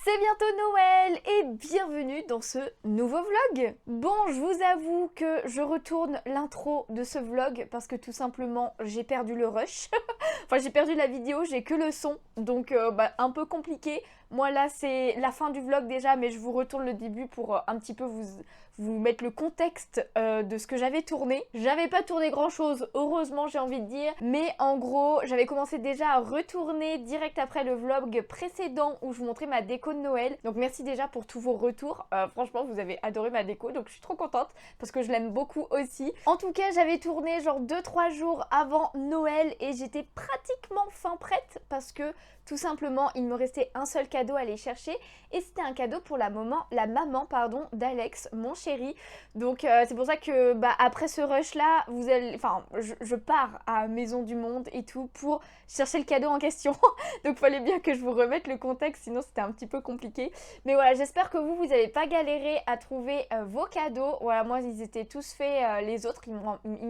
C'est bientôt Noël et bienvenue dans ce nouveau vlog. Bon, je vous avoue que je retourne l'intro de ce vlog parce que tout simplement j'ai perdu le rush. Enfin j'ai perdu la vidéo, j'ai que le son, donc un peu compliqué. Moi là c'est la fin du vlog déjà, mais je vous retourne le début pour un petit peu vous mettre le contexte de ce que j'avais tourné. J'avais pas tourné grand chose, heureusement j'ai envie de dire, mais en gros j'avais commencé déjà à retourner direct après le vlog précédent où je vous montrais ma déco de Noël. Donc merci déjà pour tous vos retours, franchement vous avez adoré ma déco, donc je suis trop contente parce que je l'aime beaucoup aussi. En tout cas j'avais tourné genre 2-3 jours avant Noël et j'étais pratiquement fin prête parce que tout simplement il me restait un seul cadeau à aller chercher et c'était un cadeau pour la maman d'Alex, mon chéri. Donc c'est pour ça que après ce rush là, je pars à Maison du Monde et tout pour chercher le cadeau en question. Donc fallait bien que je vous remette le contexte, sinon c'était un petit peu compliqué. Mais voilà, j'espère que vous n'avez pas galéré à trouver vos cadeaux. Voilà, moi ils étaient tous faits, les autres, il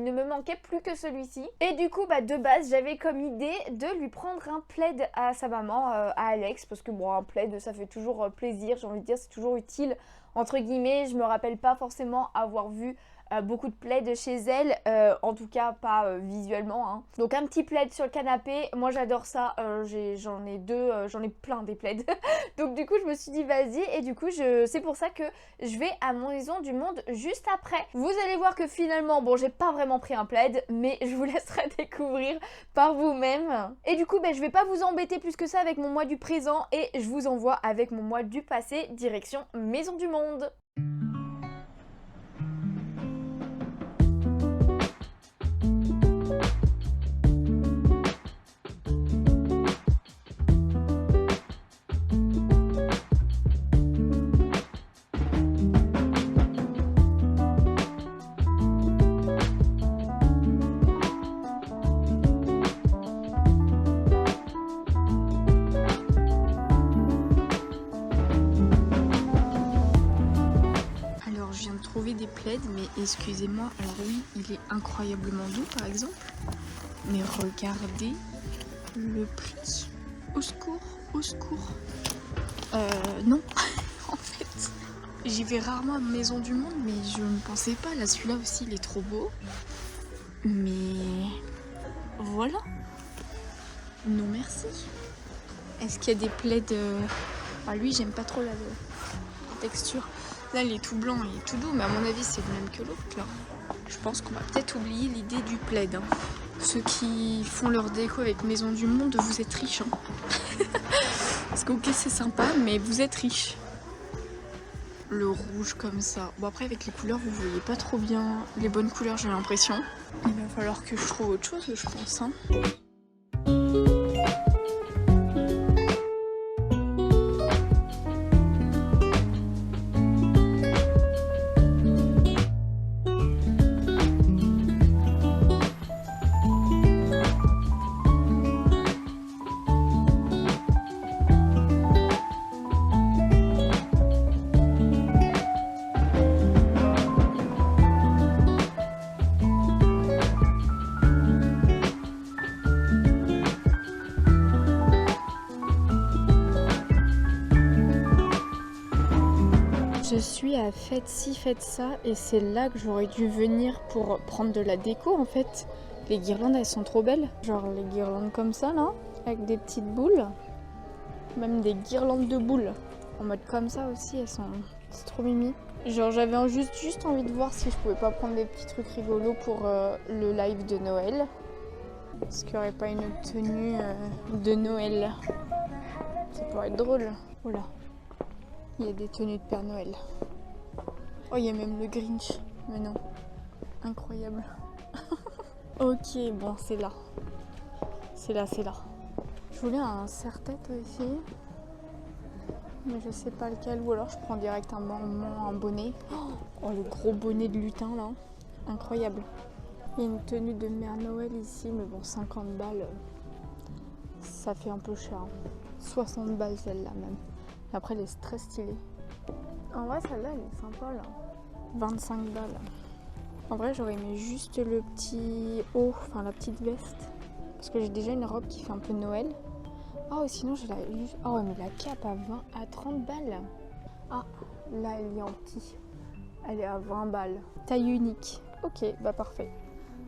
ne me manquait plus que celui-ci. Et du coup de base j'avais comme idée de lui prendre un plaid à sa maman, à Alex, parce que bon, un plaid ça fait toujours plaisir, j'ai envie de dire, c'est toujours utile entre guillemets. Je me rappelle pas forcément avoir vu beaucoup de plaids chez elle, en tout cas pas visuellement, hein. Donc un petit plaid sur le canapé, moi j'adore ça, j'en ai deux, j'en ai plein des plaids. Donc du coup je me suis dit vas-y, et du coup c'est pour ça que je vais à Maison du Monde juste après. Vous allez voir que finalement, bon j'ai pas vraiment pris un plaid, mais je vous laisserai découvrir par vous-même. Et du coup je vais pas vous embêter plus que ça avec mon mois du présent, et je vous envoie avec mon mois du passé, direction Maison du Monde. Trouver des plaids, mais excusez-moi, alors oui, il est incroyablement doux par exemple, mais regardez le prix. Au secours, au secours. Non, en fait, j'y vais rarement à Maison du Monde, mais je ne pensais pas. Là, celui-là aussi, il est trop beau. Mais voilà. Non, merci. Est-ce qu'il y a des plaids Ah, lui, j'aime pas trop la texture. Là, il est tout blanc, il est tout doux, mais à mon avis, c'est le même que l'autre, là. Je pense qu'on va peut-être oublier l'idée du plaid, hein. Ceux qui font leur déco avec Maison du Monde, vous êtes riches, hein. Parce que ok, c'est sympa, mais vous êtes riches. Le rouge comme ça. Bon, après, avec les couleurs, vous voyez pas trop bien les bonnes couleurs, j'ai l'impression. Il va falloir que je trouve autre chose, je pense, hein. Je suis à Faites ci, faites ça, et c'est là que j'aurais dû venir pour prendre de la déco en fait. Les guirlandes, elles sont trop belles. Genre les guirlandes comme ça là, avec des petites boules. Même des guirlandes de boules. En mode comme ça aussi, elles sont... C'est trop mimi. Genre j'avais juste envie de voir si je pouvais pas prendre des petits trucs rigolos pour le live de Noël. Est-ce qu'il n'y aurait pas une tenue de Noël? Ça pourrait être drôle. Oula. Il y a des tenues de Père Noël. Oh, il y a même le Grinch. Mais non. Incroyable. Ok, bon, c'est là. C'est là, c'est là. Je voulais un serre-tête aussi. Mais je sais pas lequel. Ou alors je prends directement un bonnet. Oh, le gros bonnet de lutin, là. Incroyable. Il y a une tenue de Mère Noël ici. Mais bon, 50 balles, ça fait un peu cher. 60 balles, celle-là, même. Après, elle est très stylée. En vrai, celle-là, elle est sympa, là. 25 balles. En vrai, j'aurais aimé juste le petit haut, enfin la petite veste. Parce que j'ai déjà une robe qui fait un peu Noël. Oh, sinon j'ai la... Oh ouais, mais la cape à 20 à 30 balles. Ah, là elle est en petit. Elle est à 20 balles. Taille unique. Ok, bah parfait.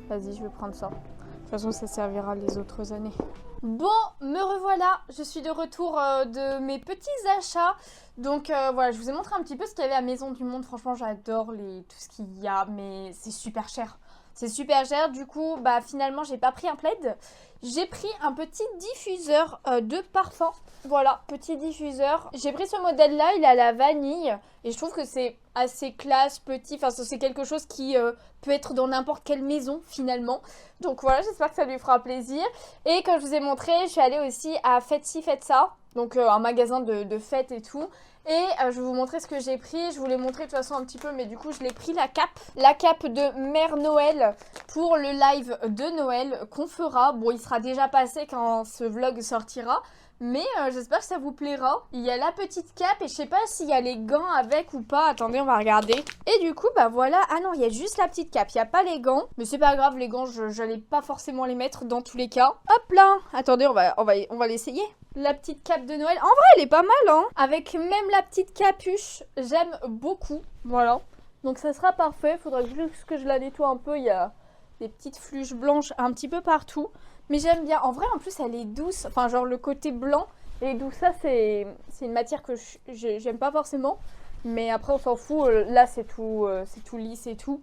Vas-y, je vais prendre ça. De toute façon, ça servira les autres années. Bon, me revoilà, je suis de retour de mes petits achats. Donc voilà, je vous ai montré un petit peu ce qu'il y avait à Maison du Monde. Franchement, j'adore tout ce qu'il y a, mais c'est super cher. C'est super cher, du coup, bah finalement, j'ai pas pris un plaid. J'ai pris un petit diffuseur de parfum. Voilà, petit diffuseur. J'ai pris ce modèle-là, il a la vanille. Et je trouve que c'est assez classe, petit. Enfin, c'est quelque chose qui peut être dans n'importe quelle maison, finalement. Donc voilà, j'espère que ça lui fera plaisir. Et comme je vous ai montré, je suis allée aussi à Faites ci, faites ça. Donc un magasin de fêtes et tout. Et je vais vous montrer ce que j'ai pris. Je vous l'ai montré de toute façon un petit peu, mais du coup je l'ai pris la cape. La cape de Mère Noël pour le live de Noël qu'on fera. Bon, il sera déjà passé quand ce vlog sortira. Mais j'espère que ça vous plaira. Il y a la petite cape et je sais pas s'il y a les gants avec ou pas. Attendez, on va regarder. Et du coup, bah voilà. Ah non, il y a juste la petite cape. Il n'y a pas les gants. Mais c'est pas grave, les gants, j'allais pas forcément les mettre dans tous les cas. Hop là. Attendez, on va l'essayer. La petite cape de Noël. En vrai, elle est pas mal, hein. Avec même la petite capuche. J'aime beaucoup. Voilà. Donc ça sera parfait. Faudra juste que je la nettoie un peu. Il y a des petites fluches blanches un petit peu partout. Mais j'aime bien. En vrai, en plus, elle est douce. Enfin, genre, le côté blanc et doux. Ça, c'est une matière que j'aime pas forcément. Mais après, on s'en fout. Là, c'est tout lisse et tout.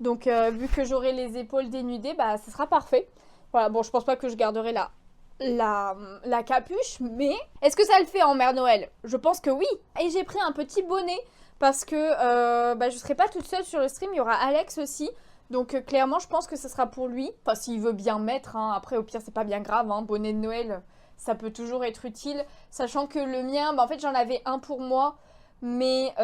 Donc, vu que j'aurai les épaules dénudées, bah, ce sera parfait. Voilà, bon, je pense pas que je garderai la capuche. Mais est-ce que ça le fait en Mère Noël? Je pense que oui. Et j'ai pris un petit bonnet parce que bah, je serai pas toute seule sur le stream. Il y aura Alex aussi. Donc clairement, je pense que ce sera pour lui. Enfin, s'il veut bien mettre, hein. Après, au pire, c'est pas bien grave, hein. Bonnet de Noël, ça peut toujours être utile. Sachant que le mien, bah, en fait, j'en avais un pour moi. Mais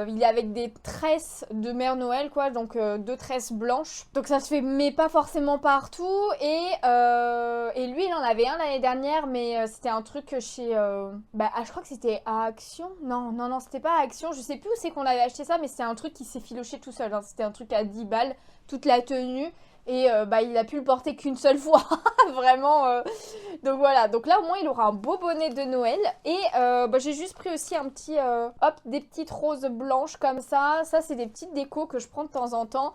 il est avec des tresses de Mère Noël, quoi. Donc 2 tresses blanches. Donc ça se fait, mais pas forcément partout. Et lui, il en avait un l'année dernière. Mais c'était un truc chez... Bah, je crois que c'était à Action. Non, c'était pas à Action. Je sais plus où c'est qu'on avait acheté ça. Mais c'était un truc qui s'est filoché tout seul, hein. C'était un truc à 10 balles. Toute la tenue. Et bah, il a pu le porter qu'une seule fois. Vraiment. Donc voilà. Donc là, au moins, il aura un beau bonnet de Noël. Et bah, j'ai juste pris aussi un petit... hop, des petites roses blanches comme ça. Ça, c'est des petites décos que je prends de temps en temps.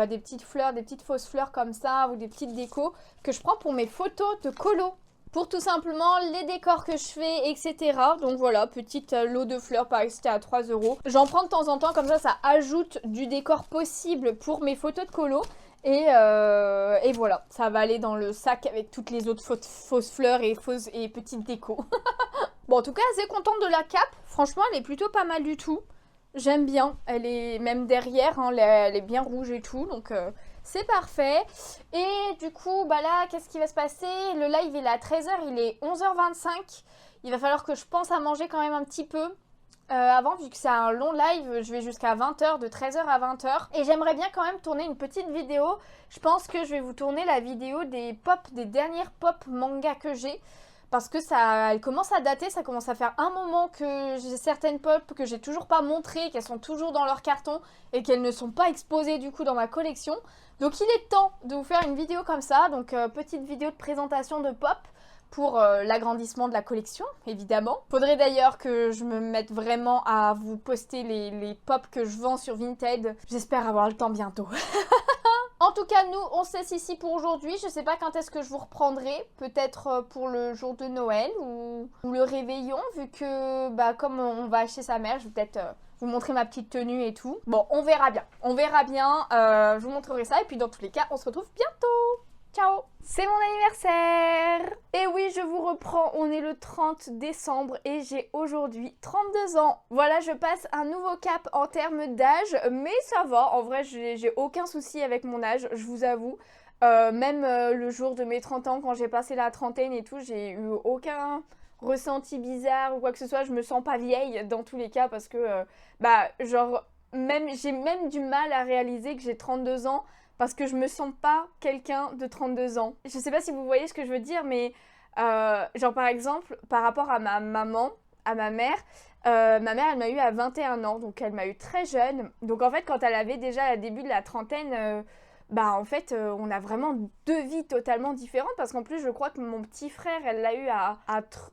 Des petites fleurs, des petites fausses fleurs comme ça. Ou des petites décos que je prends pour mes photos de colo. Pour tout simplement les décors que je fais, etc. Donc voilà, petite lot de fleurs, pareil, c'était à 3 €. J'en prends de temps en temps, comme ça ajoute du décor possible pour mes photos de colo. Et voilà, ça va aller dans le sac avec toutes les autres fausses fleurs et petites décos. Bon, en tout cas, assez contente de la cape. Franchement, elle est plutôt pas mal du tout. J'aime bien. Elle est même derrière, hein, elle est bien rouge et tout. Donc, c'est parfait. Et du coup, bah là, qu'est-ce qui va se passer? Le live, il est à 13 h, il est 11 h 25. Il va falloir que je pense à manger quand même un petit peu. Avant, vu que c'est un long live, je vais jusqu'à 20 h, de 13 h à 20 h. Et j'aimerais bien quand même tourner une petite vidéo. Je pense que je vais vous tourner la vidéo des dernières pop manga que j'ai. Parce que elle commence à dater, ça commence à faire un moment que j'ai certaines pop que j'ai toujours pas montrées, qu'elles sont toujours dans leur carton et qu'elles ne sont pas exposées du coup dans ma collection. Donc il est temps de vous faire une vidéo comme ça, donc petite vidéo de présentation de pop pour l'agrandissement de la collection, évidemment. Faudrait d'ailleurs que je me mette vraiment à vous poster les pop que je vends sur Vinted. J'espère avoir le temps bientôt. En tout cas, nous, on se laisse ici pour aujourd'hui. Je sais pas quand est-ce que je vous reprendrai. Peut-être pour le jour de Noël ou le réveillon, vu que, bah, comme on va chez sa mère, je vais peut-être vous montrer ma petite tenue et tout. Bon, on verra bien. On verra bien. Je vous montrerai ça. Et puis, dans tous les cas, on se retrouve bientôt. Ciao! C'est mon anniversaire! Et oui, je vous reprends, on est le 30 décembre et j'ai aujourd'hui 32 ans. Voilà, je passe un nouveau cap en termes d'âge, mais ça va, en vrai, j'ai aucun souci avec mon âge, je vous avoue. Même le jour de mes 30 ans, quand j'ai passé la trentaine et tout, j'ai eu aucun ressenti bizarre ou quoi que ce soit. Je me sens pas vieille dans tous les cas parce que, bah, genre, j'ai même du mal à réaliser que j'ai 32 ans. Parce que je me sens pas quelqu'un de 32 ans. Je sais pas si vous voyez ce que je veux dire, mais genre par exemple, par rapport à ma maman, à ma mère elle m'a eu à 21 ans, donc elle m'a eu très jeune. Donc en fait, quand elle avait déjà le début de la trentaine, bah en fait on a vraiment deux vies totalement différentes parce qu'en plus je crois que mon petit frère elle l'a eu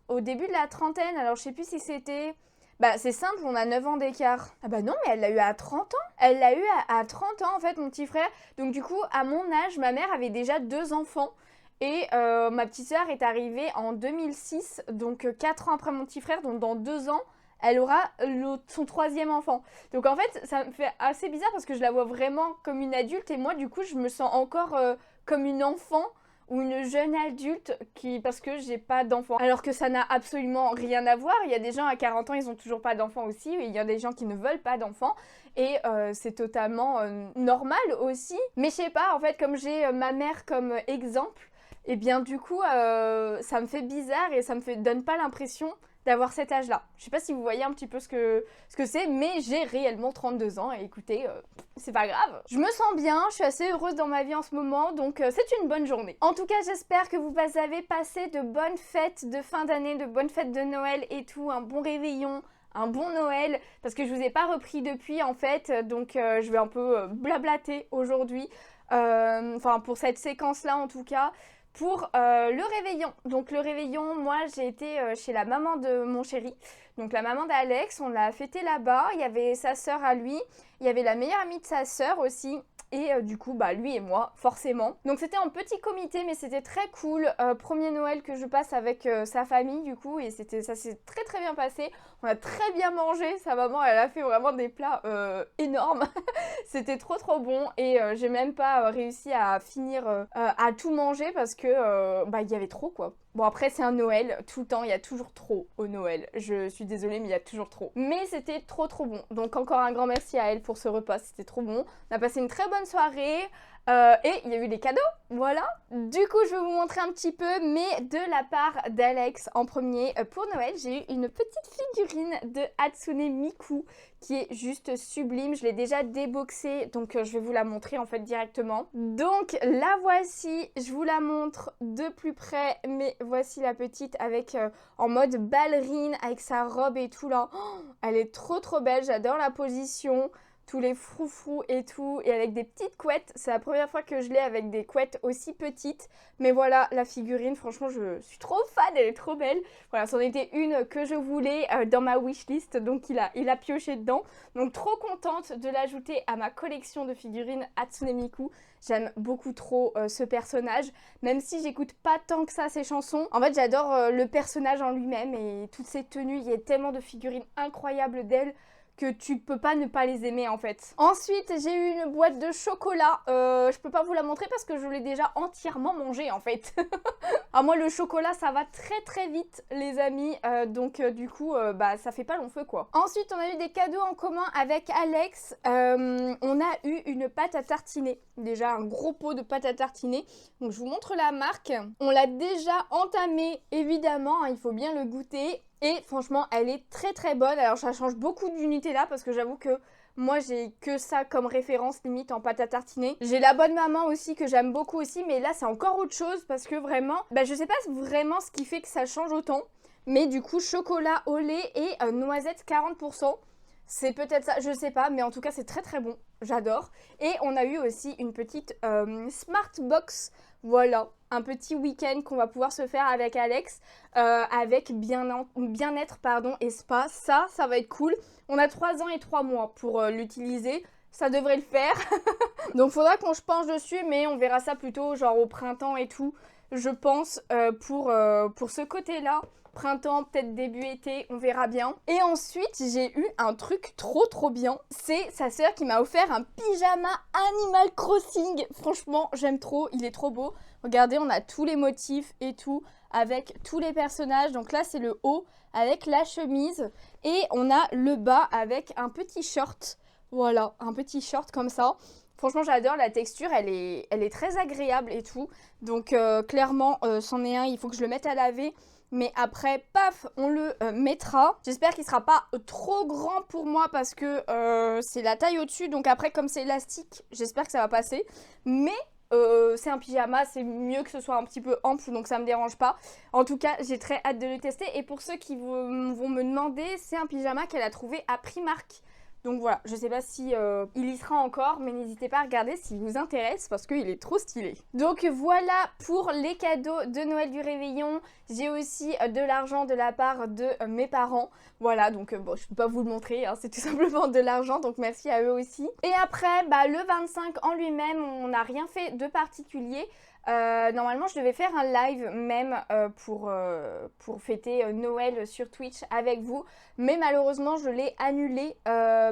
au début de la trentaine, alors je sais plus si c'était... Bah c'est simple, on a 9 ans d'écart. Ah bah non mais elle l'a eu à 30 ans. Elle l'a eu à 30 ans en fait mon petit frère. Donc du coup à mon âge ma mère avait déjà 2 enfants. Et ma petite sœur est arrivée en 2006, donc 4 ans après mon petit frère, donc dans 2 ans elle aura son 3e enfant. Donc en fait, ça me fait assez bizarre parce que je la vois vraiment comme une adulte et moi, du coup, je me sens encore comme une enfant ou une jeune adulte parce que j'ai pas d'enfant. Alors que ça n'a absolument rien à voir. Il y a des gens à 40 ans, ils ont toujours pas d'enfant aussi. Et il y a des gens qui ne veulent pas d'enfants. Et c'est totalement normal aussi. Mais je sais pas, en fait, comme j'ai ma mère comme exemple, et bien du coup, ça me fait bizarre et ça me donne pas l'impression d'avoir cet âge-là. Je sais pas si vous voyez un petit peu ce que c'est, mais j'ai réellement 32 ans et écoutez, c'est pas grave. Je me sens bien, je suis assez heureuse dans ma vie en ce moment, donc c'est une bonne journée. En tout cas, j'espère que vous avez passé de bonnes fêtes de fin d'année, de bonnes fêtes de Noël et tout, un bon réveillon, un bon Noël, parce que je vous ai pas repris depuis en fait, donc je vais un peu blablater aujourd'hui, enfin pour cette séquence-là en tout cas. Pour le réveillon. Donc le réveillon, moi j'ai été chez la maman de mon chéri. Donc la maman d'Alex, on l'a fêté là-bas. Il y avait sa sœur à lui. Il y avait la meilleure amie de sa sœur aussi. Et du coup, bah lui et moi, forcément. Donc c'était un petit comité, mais c'était très cool. Premier Noël que je passe avec sa famille, du coup. Et ça s'est très très bien passé. On a très bien mangé. Sa maman, elle a fait vraiment des plats énormes. C'était trop trop bon. Et j'ai même pas réussi à finir à tout manger parce que bah il y avait trop quoi. Bon après c'est un Noël, tout le temps il y a toujours trop au Noël. Je suis désolée mais il y a toujours trop. Mais c'était trop trop bon. Donc encore un grand merci à elle pour ce repas, c'était trop bon. On a passé une très bonne soirée. Et il y a eu des cadeaux, voilà. Du coup, je vais vous montrer un petit peu, mais de la part d'Alex en premier. Pour Noël, j'ai eu une petite figurine de Hatsune Miku qui est juste sublime. Je l'ai déjà déboxée, donc je vais vous la montrer en fait directement. Donc la voici, je vous la montre de plus près, mais voici la petite avec en mode ballerine, avec sa robe et tout là. Oh, elle est trop trop belle, j'adore la position. Tous les froufrous et tout, et avec des petites couettes. C'est la première fois que je l'ai avec des couettes aussi petites. Mais voilà, la figurine, franchement, je suis trop fan, elle est trop belle. Voilà, c'en était une que je voulais dans ma wishlist, donc il a pioché dedans. Donc trop contente de l'ajouter à ma collection de figurines Hatsune Miku. J'aime beaucoup trop ce personnage, même si j'écoute pas tant que ça ses chansons. En fait, j'adore le personnage en lui-même et toutes ses tenues. Il y a tellement de figurines incroyables d'elle que tu peux pas ne pas les aimer en fait. Ensuite, j'ai eu une boîte de chocolat. Je peux pas vous la montrer parce que je l'ai déjà entièrement mangée en fait. Ah moi le chocolat ça va très très vite les amis. Donc du coup bah ça fait pas long feu quoi. Ensuite on a eu des cadeaux en commun avec Alex. On a eu une pâte à tartiner. Déjà un gros pot de pâte à tartiner. Donc je vous montre la marque. On l'a déjà entamée évidemment, hein, il faut bien le goûter. Et franchement, elle est très très bonne. Alors ça change beaucoup du Nutella parce que j'avoue que moi j'ai que ça comme référence limite en pâte à tartiner. J'ai la bonne maman aussi que j'aime beaucoup aussi, mais là c'est encore autre chose parce que vraiment, bah, je sais pas vraiment ce qui fait que ça change autant. Mais du coup, chocolat au lait et noisette 40%. C'est peut-être ça, je sais pas, mais en tout cas c'est très très bon, j'adore. Et on a eu aussi une petite Smart Box, voilà, un petit week-end qu'on va pouvoir se faire avec Alex, avec bien-être et spa, ça va être cool. On a 3 ans et 3 mois pour l'utiliser, ça devrait le faire. Donc faudra qu'on se penche dessus, mais on verra ça plutôt genre au printemps et tout, je pense, pour ce côté-là. Printemps, peut-être début été, on verra bien. Et ensuite, j'ai eu un truc trop bien. C'est sa sœur qui m'a offert un pyjama Animal Crossing. Franchement, j'aime trop, il est trop beau. Regardez, on a tous les motifs et tout, avec tous les personnages. Donc là, c'est le haut avec la chemise. Et on a le bas avec un petit short. Voilà, un petit short comme ça. Franchement, j'adore la texture, elle est très agréable et tout. Donc clairement, c'en est un, il faut que je le mette à laver. Mais après, paf, on le mettra. J'espère qu'il sera pas trop grand pour moi parce que c'est la taille au-dessus. Donc après, comme c'est élastique, j'espère que ça va passer. Mais c'est un pyjama, c'est mieux que ce soit un petit peu ample, donc ça me dérange pas. En tout cas, j'ai très hâte de le tester. Et pour ceux qui vont me demander, c'est un pyjama qu'elle a trouvé à Primark. Donc voilà, je sais pas si il y sera encore, mais n'hésitez pas à regarder s'il vous intéresse parce qu'il est trop stylé. Donc voilà pour les cadeaux de Noël du réveillon. J'ai aussi de l'argent de la part de mes parents. Voilà, donc bon, je peux pas vous le montrer, hein, c'est tout simplement de l'argent, donc merci à eux aussi. Et après, bah, le 25 en lui-même, on n'a rien fait de particulier. Normalement je devais faire un live même pour fêter Noël sur Twitch avec vous, mais malheureusement je l'ai annulé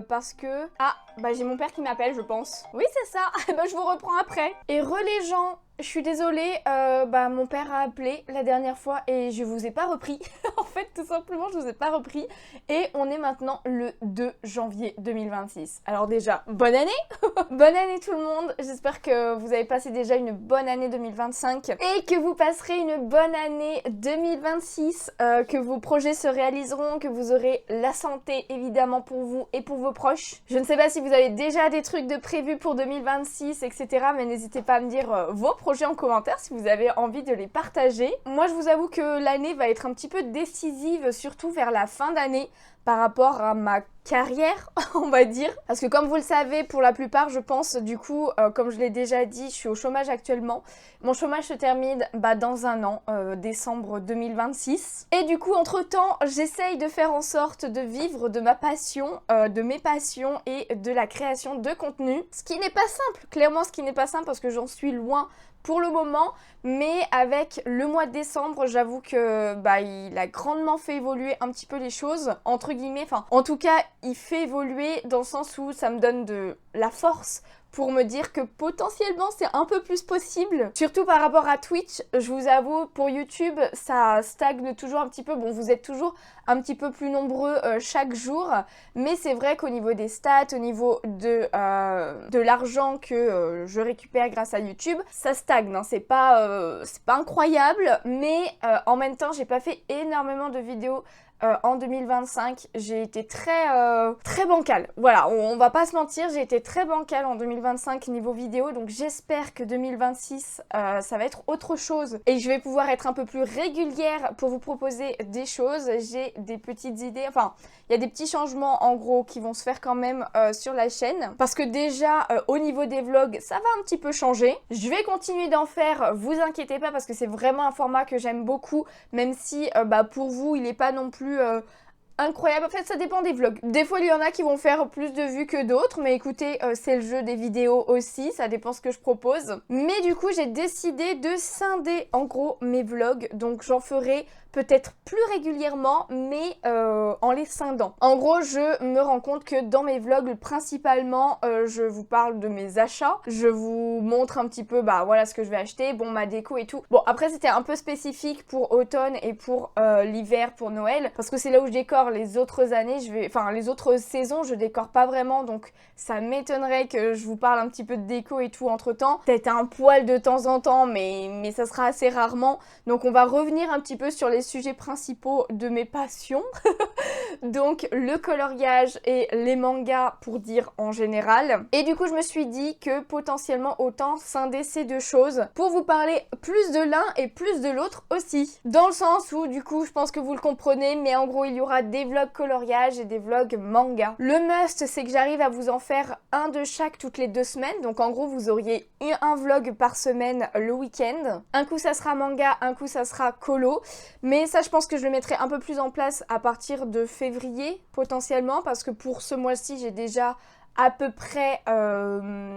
parce que... Ah, bah j'ai mon père qui m'appelle je pense. Oui c'est ça, bah je vous reprends après. Et les gens, je suis désolée, bah mon père a appelé la dernière fois et je vous ai pas repris. En fait tout simplement je vous ai pas repris et on est maintenant le 2 janvier 2026. Alors déjà, bonne année. Bonne année tout le monde, j'espère que vous avez passé déjà une bonne année 2025 et que vous passerez une bonne année 2026, que vos projets se réaliseront, que vous aurez la santé évidemment pour vous et pour vos proches. Je ne sais pas si vous avez déjà des trucs de prévus pour 2026, etc. mais n'hésitez pas à me dire vos projets en commentaire si vous avez envie de les partager. Moi je vous avoue que l'année va être un petit peu décisive, surtout vers la fin d'année par rapport à ma carrière, on va dire. Parce que comme vous le savez, pour la plupart, je pense, du coup, comme je l'ai déjà dit, je suis au chômage actuellement. Mon chômage se termine dans un an, décembre 2026. Et du coup, entre-temps, j'essaye de faire en sorte de vivre de ma passion, de mes passions et de la création de contenu. Ce qui n'est pas simple, clairement ce qui n'est pas simple parce que j'en suis loin pour le moment, mais avec le mois de décembre, j'avoue que il a grandement fait évoluer un petit peu les choses, entre guillemets, enfin en tout cas il fait évoluer dans le sens où ça me donne de la force pour me dire que potentiellement c'est un peu plus possible. Surtout par rapport à Twitch, je vous avoue, pour YouTube, ça stagne toujours un petit peu. Bon, vous êtes toujours un petit peu plus nombreux chaque jour, mais c'est vrai qu'au niveau des stats, au niveau de l'argent que je récupère grâce à YouTube, ça stagne, hein. C'est pas incroyable, mais en même temps, j'ai pas fait énormément de vidéos en 2025, j'ai été très bancale. Voilà, on va pas se mentir, j'ai été très bancale en 2025 niveau vidéo, donc j'espère que 2026, ça va être autre chose et je vais pouvoir être un peu plus régulière pour vous proposer des choses. J'ai des petites idées, enfin, il y a des petits changements en gros qui vont se faire quand même sur la chaîne parce que déjà, au niveau des vlogs, ça va un petit peu changer. Je vais continuer d'en faire, vous inquiétez pas parce que c'est vraiment un format que j'aime beaucoup, même si pour vous, il n'est pas non plus incroyable. En fait, ça dépend des vlogs. Des fois, il y en a qui vont faire plus de vues que d'autres, mais écoutez, c'est le jeu des vidéos aussi, ça dépend ce que je propose. Mais du coup, j'ai décidé de scinder en gros mes vlogs, donc j'en ferai peut-être plus régulièrement, mais en les scindant. En gros, je me rends compte que dans mes vlogs, principalement, je vous parle de mes achats. Je vous montre un petit peu, voilà ce que je vais acheter, bon, ma déco et tout. Bon, après, c'était un peu spécifique pour automne et pour l'hiver, pour Noël, parce que c'est là où je décore. Les autres années, les autres saisons, je décore pas vraiment, donc ça m'étonnerait que je vous parle un petit peu de déco et tout entre-temps. Peut-être un poil de temps en temps, mais ça sera assez rarement. Donc, on va revenir un petit peu sur les sujets principaux de mes passions. Donc le coloriage et les mangas pour dire en général. Et du coup je me suis dit que potentiellement autant scinder ces deux choses pour vous parler plus de l'un et plus de l'autre aussi. Dans le sens où du coup je pense que vous le comprenez, mais en gros il y aura des vlogs coloriage et des vlogs manga. Le must c'est que j'arrive à vous en faire un de chaque toutes les 2 semaines. Donc en gros vous auriez un vlog par semaine le week-end. Un coup ça sera manga, un coup ça sera colo. Mais ça, je pense que je le mettrai un peu plus en place à partir de février, potentiellement, parce que pour ce mois-ci, j'ai déjà à peu près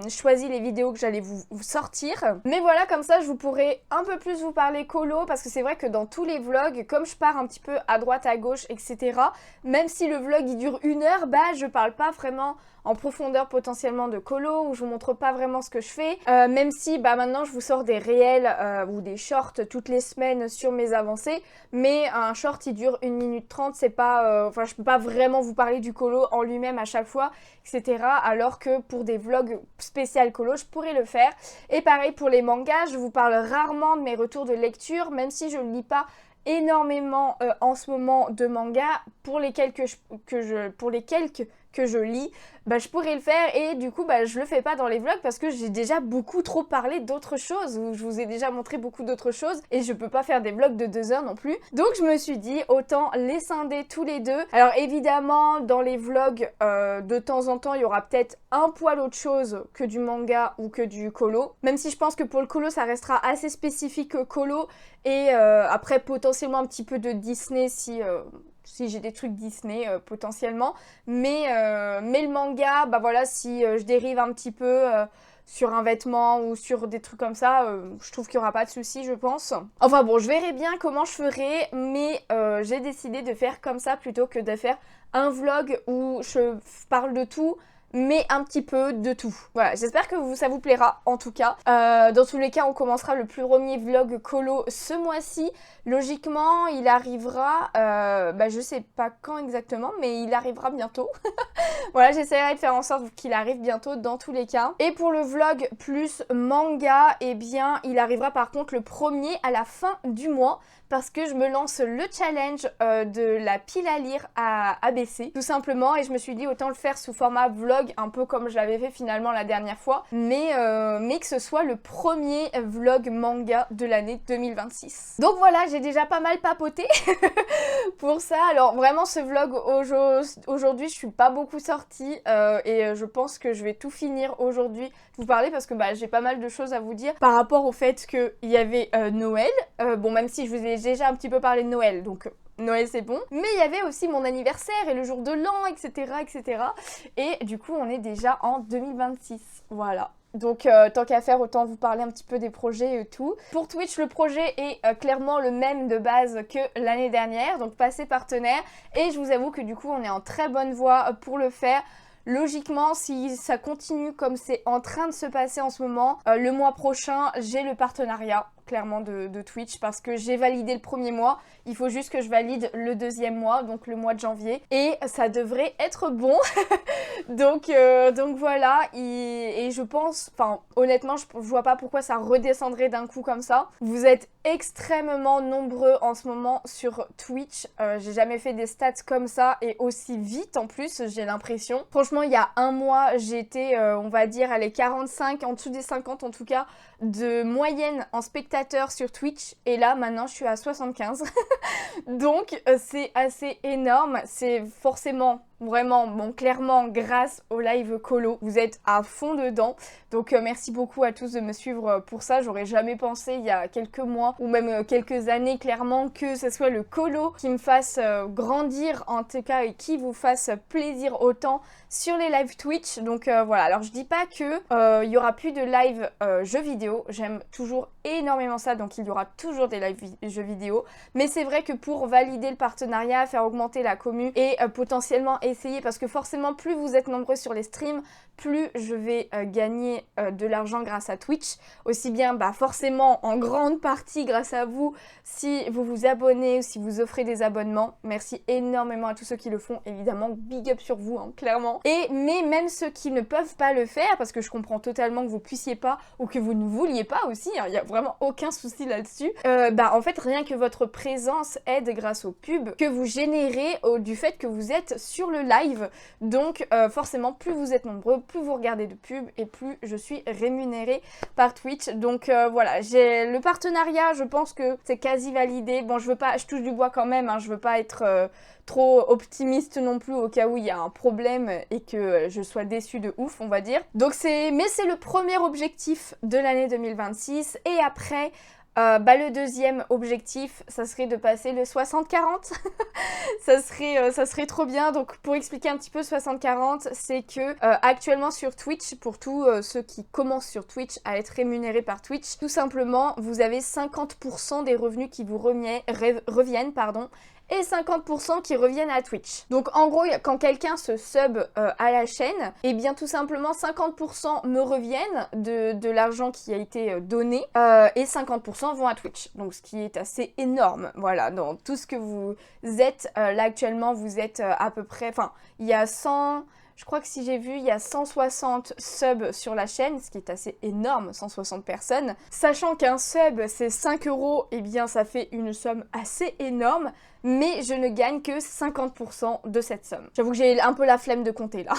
choisi les vidéos que j'allais vous sortir. Mais voilà, comme ça, je vous pourrai un peu plus vous parler colo, parce que c'est vrai que dans tous les vlogs, comme je pars un petit peu à droite, à gauche, etc., même si le vlog, il dure 1 heure, je parle pas vraiment en profondeur potentiellement de colo, où je vous montre pas vraiment ce que je fais, même si maintenant je vous sors des réels ou des shorts toutes les semaines sur mes avancées, mais un short il dure 1 minute 30, c'est pas, je peux pas vraiment vous parler du colo en lui-même à chaque fois, etc. Alors que pour des vlogs spécial colo, je pourrais le faire. Et pareil pour les mangas, je vous parle rarement de mes retours de lecture, même si je ne lis pas énormément en ce moment de mangas, pour les quelques que je lis, bah je pourrais le faire et du coup bah je le fais pas dans les vlogs parce que j'ai déjà beaucoup trop parlé d'autres choses, où je vous ai déjà montré beaucoup d'autres choses et je peux pas faire des vlogs de 2 heures non plus. Donc je me suis dit autant les scinder tous les deux. Alors évidemment dans les vlogs de temps en temps il y aura peut-être un poil autre chose que du manga ou que du colo, même si je pense que pour le colo ça restera assez spécifique colo et après potentiellement un petit peu de Disney si j'ai des trucs Disney potentiellement, mais le manga, bah voilà, si je dérive un petit peu sur un vêtement ou sur des trucs comme ça, je trouve qu'il n'y aura pas de souci, je pense. Enfin bon, je verrai bien comment je ferai, mais j'ai décidé de faire comme ça plutôt que de faire un vlog où je parle de tout, mais un petit peu de tout. Voilà, j'espère que ça vous plaira en tout cas. Dans tous les cas, on commencera le premier vlog colo ce mois-ci. Logiquement, il arrivera, je sais pas quand exactement, mais il arrivera bientôt. Voilà, j'essaierai de faire en sorte qu'il arrive bientôt dans tous les cas. Et pour le vlog plus manga, eh bien, il arrivera par contre le premier à la fin du mois, parce que je me lance le challenge de la pile à lire à ABC, tout simplement, et je me suis dit autant le faire sous format vlog, un peu comme je l'avais fait finalement la dernière fois, mais que ce soit le premier vlog manga de l'année 2026. Donc voilà, j'ai déjà pas mal papoté pour ça. Alors vraiment ce vlog aujourd'hui, je suis pas beaucoup sortie et je pense que je vais tout finir aujourd'hui de vous parler parce que j'ai pas mal de choses à vous dire par rapport au fait qu'il y avait Noël, bon même si je vous ai déjà un petit peu parlé de Noël, donc Noël c'est bon, mais il y avait aussi mon anniversaire et le jour de l'an, etc., etc. Et du coup on est déjà en 2026, voilà. Donc tant qu'à faire, autant vous parler un petit peu des projets et tout. Pour Twitch, le projet est clairement le même de base que l'année dernière, donc passer partenaire. Et je vous avoue que du coup, on est en très bonne voie pour le faire. Logiquement, si ça continue comme c'est en train de se passer en ce moment, le mois prochain, j'ai le partenariat clairement de Twitch parce que j'ai validé le premier mois, il faut juste que je valide le deuxième mois, donc le mois de janvier, et ça devrait être bon. donc voilà, et je pense, enfin honnêtement je vois pas pourquoi ça redescendrait d'un coup comme ça. Vous êtes extrêmement nombreux en ce moment sur Twitch, j'ai jamais fait des stats comme ça et aussi vite en plus, j'ai l'impression. Franchement il y a un mois j'étais on va dire les 45, en dessous des 50 en tout cas, de moyenne en spectateurs sur Twitch, et là maintenant je suis à 75. Donc c'est assez énorme, c'est forcément vraiment, bon, clairement grâce au live colo, vous êtes à fond dedans, donc merci beaucoup à tous de me suivre pour ça. J'aurais jamais pensé il y a quelques mois ou même quelques années clairement que ce soit le colo qui me fasse grandir en tout cas et qui vous fasse plaisir autant sur les live Twitch. Donc voilà, alors je dis pas que il y aura plus de live jeux vidéo, j'aime toujours énormément ça, donc il y aura toujours des live jeux vidéo, mais c'est vrai que pour valider le partenariat, faire augmenter la commu et potentiellement essayer, parce que forcément plus vous êtes nombreux sur les streams, plus je vais gagner de l'argent grâce à Twitch, aussi bien forcément en grande partie grâce à vous si vous vous abonnez ou si vous offrez des abonnements. Merci énormément à tous ceux qui le font, évidemment, big up sur vous, hein, clairement. Mais même ceux qui ne peuvent pas le faire, parce que je comprends totalement que vous puissiez pas ou que vous ne vouliez pas aussi, il n'y a vraiment aucun souci là-dessus, en fait rien que votre présence aide grâce aux pubs que vous générez du fait que vous êtes sur le live. Donc forcément plus vous êtes nombreux, plus vous regardez de pubs et plus je suis rémunérée par Twitch. Donc voilà, j'ai le partenariat, je pense que c'est quasi validé. Bon, je touche du bois quand même, hein, je veux pas être trop optimiste non plus au cas où il y a un problème et que je sois déçue de ouf, on va dire. Donc mais c'est le premier objectif de l'année 2026, et après le deuxième objectif, ça serait de passer le 60-40. ça serait trop bien. Donc pour expliquer un petit peu 60-40, c'est que actuellement sur Twitch, pour tous ceux qui commencent sur Twitch à être rémunérés par Twitch, tout simplement vous avez 50% des revenus qui vous reviennent, et 50% qui reviennent à Twitch. Donc en gros, quand quelqu'un se sub à la chaîne, et bien tout simplement 50% me reviennent de l'argent qui a été donné et 50% vont à Twitch. Donc ce qui est assez énorme. Voilà, dans tout ce que vous êtes là actuellement, vous êtes à peu près, enfin il y a 100... Je crois que si j'ai vu, il y a 160 subs sur la chaîne, ce qui est assez énorme, 160 personnes. Sachant qu'un sub, c'est 5 €, eh bien ça fait une somme assez énorme, mais je ne gagne que 50% de cette somme. J'avoue que j'ai un peu la flemme de compter là.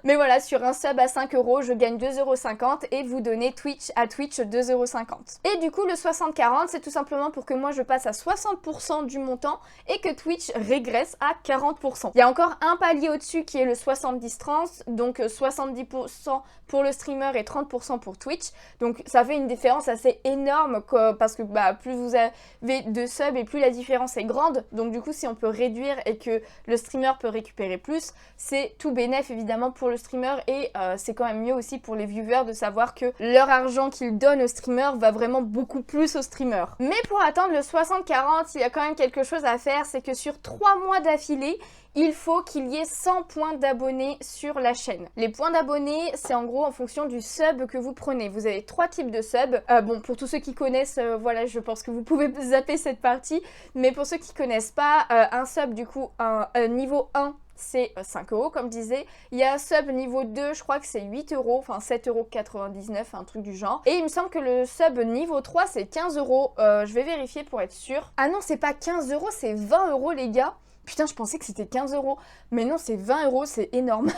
Mais voilà, sur un sub à 5 €, je gagne 2,50 € et vous donnez à Twitch 2,50 €. Et du coup, le 60-40, c'est tout simplement pour que moi je passe à 60% du montant et que Twitch régresse à 40%. Il y a encore un palier au-dessus qui est le 70-30, donc 70% pour le streamer et 30% pour Twitch. Donc ça fait une différence assez énorme parce que plus vous avez de subs et plus la différence est grande. Donc du coup, si on peut réduire et que le streamer peut récupérer plus, c'est tout bénef évidemment pour le streamer et c'est quand même mieux aussi pour les viewers de savoir que leur argent qu'ils donnent au streamer va vraiment beaucoup plus au streamer. Mais pour atteindre le 60-40, il y a quand même quelque chose à faire, c'est que sur 3 mois d'affilée, il faut qu'il y ait 100 points d'abonnés sur la chaîne. Les points d'abonnés, c'est en gros en fonction du sub que vous prenez. Vous avez 3 types de subs. Bon, pour tous ceux qui connaissent, voilà, je pense que vous pouvez zapper cette partie. Mais pour ceux qui connaissent pas, un sub du coup, un niveau 1, c'est 5 € comme je disais. Il y a un sub niveau 2, je crois que c'est 8 €, enfin 7,99 €, un truc du genre. Et il me semble que le sub niveau 3, c'est 15 €. Je vais vérifier pour être sûre. Ah non, c'est pas 15 €, c'est 20 € les gars. Putain, je pensais que c'était 15 €. Mais non, c'est 20 €, c'est énorme.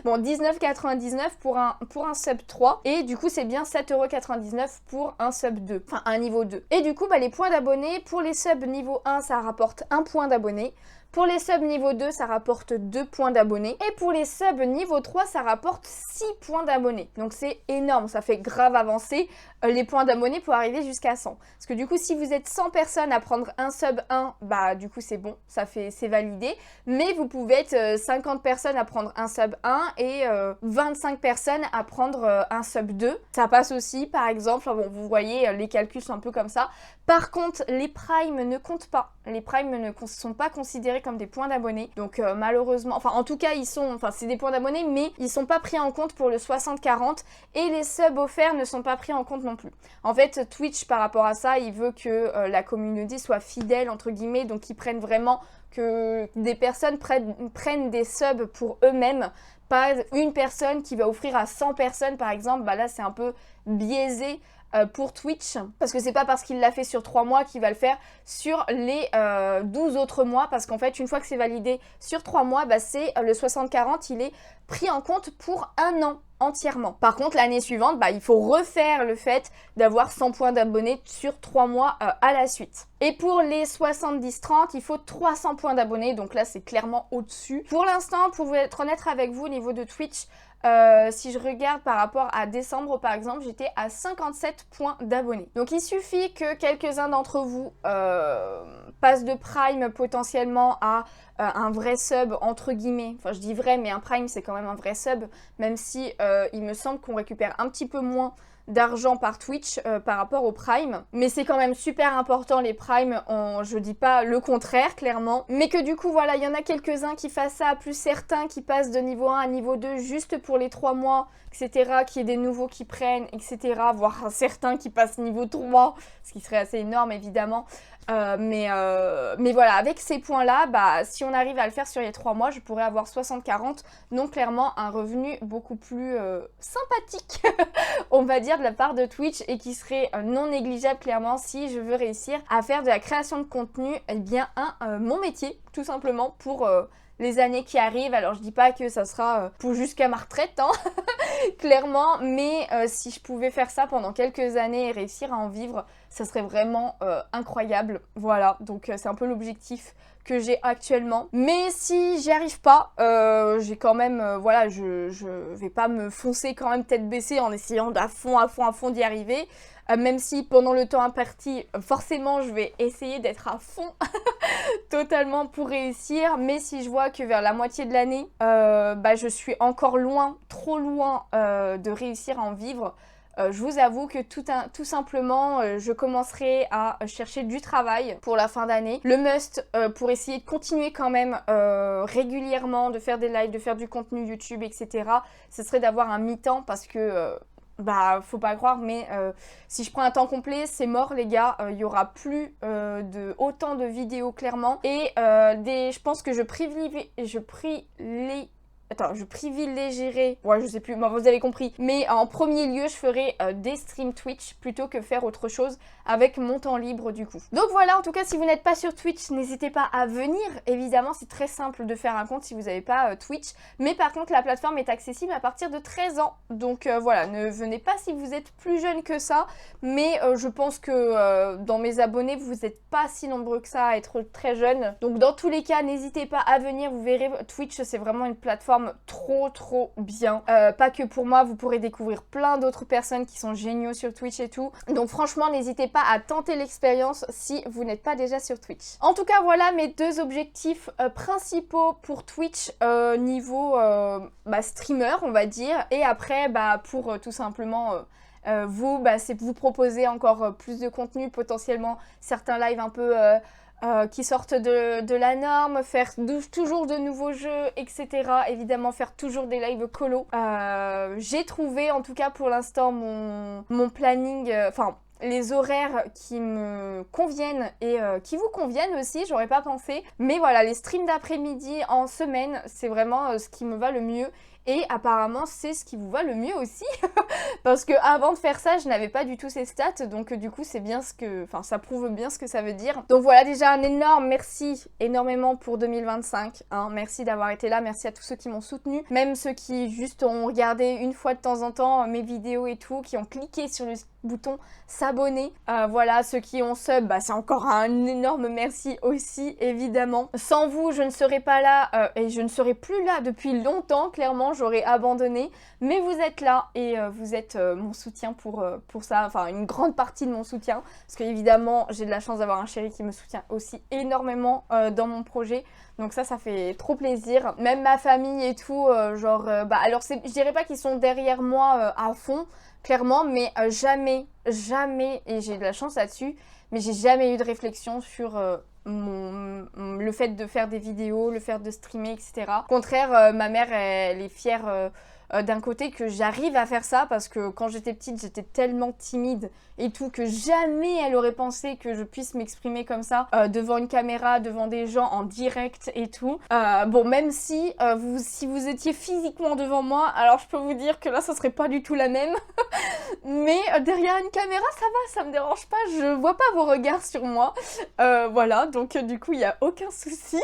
Bon, 19,99 € pour un sub 3. Et du coup, c'est bien 7,99 € pour un sub 2. Enfin, un niveau 2. Et du coup, les points d'abonnés, pour les subs niveau 1, ça rapporte 1 point d'abonné. Pour les subs niveau 2, ça rapporte 2 points d'abonnés. Et pour les subs niveau 3, ça rapporte 6 points d'abonnés. Donc c'est énorme, ça fait grave avancer les points d'abonnés pour arriver jusqu'à 100. Parce que du coup, si vous êtes 100 personnes à prendre un sub 1, du coup c'est bon, c'est validé. Mais vous pouvez être 50 personnes à prendre un sub 1 et 25 personnes à prendre un sub 2. Ça passe aussi, par exemple, bon, vous voyez, les calculs sont un peu comme ça. Par contre, les primes ne comptent pas. Les primes ne sont pas considérés comme des points d'abonnés. Donc malheureusement, enfin en tout cas c'est des points d'abonnés, mais ils sont pas pris en compte pour le 60-40 et les subs offerts ne sont pas pris en compte non plus. En fait, Twitch par rapport à ça, il veut que la communauté soit fidèle entre guillemets, donc ils prennent vraiment que des personnes prennent des subs pour eux-mêmes, pas une personne qui va offrir à 100 personnes par exemple. Là c'est un peu biaisé pour Twitch, parce que c'est pas parce qu'il l'a fait sur 3 mois qu'il va le faire sur les 12 autres mois, parce qu'en fait une fois que c'est validé sur 3 mois, c'est le 60-40, il est pris en compte pour un an entièrement. Par contre l'année suivante, il faut refaire le fait d'avoir 100 points d'abonnés sur 3 mois à la suite. Et pour les 70-30, il faut 300 points d'abonnés, donc là c'est clairement au-dessus. Pour l'instant, pour être honnête avec vous, au niveau de Twitch, si je regarde par rapport à décembre par exemple, j'étais à 57 points d'abonnés. Donc il suffit que quelques-uns d'entre vous passent de Prime potentiellement à un vrai sub entre guillemets. Enfin je dis vrai, mais un Prime c'est quand même un vrai sub, même si il me semble qu'on récupère un petit peu moins d'argent par Twitch par rapport au Prime. Mais c'est quand même super important les Prime, je dis pas le contraire clairement. Mais que du coup voilà, il y en a quelques-uns qui fassent ça, plus certains qui passent de niveau 1 à niveau 2 juste pour les 3 mois, etc. Qu'il y ait des nouveaux qui prennent, etc. Voire certains qui passent niveau 3, ce qui serait assez énorme évidemment. Mais voilà, avec ces points-là, si on arrive à le faire sur les 3 mois, je pourrais avoir 60-40, donc clairement un revenu beaucoup plus sympathique, on va dire, de la part de Twitch, et qui serait non négligeable clairement si je veux réussir à faire de la création de contenu, mon métier, tout simplement, pour les années qui arrivent. Alors je dis pas que ça sera pour jusqu'à ma retraite, hein, clairement, mais si je pouvais faire ça pendant quelques années et réussir à en vivre, ça serait vraiment incroyable. Voilà, donc c'est un peu l'objectif que j'ai actuellement. Mais si j'y arrive pas, j'ai quand même, voilà, je vais pas me foncer quand même tête baissée en essayant à fond d'y arriver. Même si pendant le temps imparti, forcément je vais essayer d'être à fond totalement pour réussir. Mais si je vois que vers la moitié de l'année, je suis encore loin, trop loin de réussir à en vivre, je vous avoue que tout simplement, je commencerai à chercher du travail pour la fin d'année. Le must, pour essayer de continuer quand même régulièrement, de faire des lives, de faire du contenu YouTube, etc., ce serait d'avoir un mi-temps, parce que faut pas croire, mais si je prends un temps complet, c'est mort les gars. Il y aura plus autant de vidéos clairement. Et je pense que je privilégierai Attends, je privilégierai... Ouais, je sais plus, bon, vous avez compris. Mais en premier lieu, je ferai des streams Twitch plutôt que faire autre chose avec mon temps libre du coup. Donc voilà, en tout cas, si vous n'êtes pas sur Twitch, n'hésitez pas à venir. Évidemment, c'est très simple de faire un compte si vous n'avez pas Twitch. Mais par contre, la plateforme est accessible à partir de 13 ans. Donc voilà, ne venez pas si vous êtes plus jeune que ça. Mais je pense que dans mes abonnés, vous n'êtes pas si nombreux que ça à être très jeune. Donc dans tous les cas, n'hésitez pas à venir. Vous verrez, Twitch, c'est vraiment une plateforme trop bien. Pas que pour moi, vous pourrez découvrir plein d'autres personnes qui sont géniaux sur Twitch et tout. Donc franchement, n'hésitez pas à tenter l'expérience si vous n'êtes pas déjà sur Twitch. En tout cas, voilà mes deux objectifs principaux pour Twitch niveau streamer, on va dire. Et après, pour tout simplement... c'est vous proposer encore plus de contenu, potentiellement certains lives un peu qui sortent de la norme, faire toujours de nouveaux jeux, etc. Évidemment, faire toujours des lives colo. J'ai trouvé, en tout cas pour l'instant, mon planning... les horaires qui me conviennent et qui vous conviennent aussi, j'aurais pas pensé. Mais voilà, les streams d'après-midi en semaine, c'est vraiment ce qui me va le mieux. Et apparemment, c'est ce qui vous va le mieux aussi. Parce que avant de faire ça, je n'avais pas du tout ces stats. Donc du coup, c'est bien ça prouve bien ce que ça veut dire. Donc voilà, déjà un énorme merci énormément pour 2025. Hein. Merci d'avoir été là. Merci à tous ceux qui m'ont soutenu. Même ceux qui juste ont regardé une fois de temps en temps mes vidéos et tout. Qui ont cliqué sur le bouton s'abonner. Voilà, ceux qui ont sub, c'est encore un énorme merci aussi, évidemment. Sans vous, je ne serais pas là et je ne serais plus là depuis longtemps. Clairement, j'aurais abandonné. Mais vous êtes là et vous êtes mon soutien pour ça. Enfin, une grande partie de mon soutien. Parce qu'évidemment, j'ai de la chance d'avoir un chéri qui me soutient aussi énormément dans mon projet. Donc ça fait trop plaisir. Même ma famille et tout, alors je dirais pas qu'ils sont derrière moi à fond, clairement, mais jamais, et j'ai de la chance là-dessus, mais j'ai jamais eu de réflexion sur le fait de faire des vidéos, le fait de streamer, etc. Au contraire, ma mère, elle est fière d'un côté que j'arrive à faire ça parce que quand j'étais petite, j'étais tellement timide et tout que jamais elle aurait pensé que je puisse m'exprimer comme ça devant une caméra, devant des gens en direct et tout. Bon, même si vous étiez physiquement devant moi, alors je peux vous dire que là, ça serait pas du tout la même. Mais derrière une caméra, ça va, ça me dérange pas, je vois pas vos regards sur moi. Voilà, donc du coup, il y a aucun souci.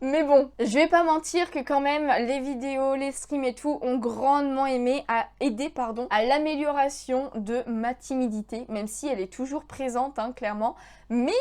Mais bon, je vais pas mentir que quand même, les vidéos, les streams et tout ont grandement aidé à l'amélioration de ma timidité, même si elle est toujours présente, hein, clairement. Mais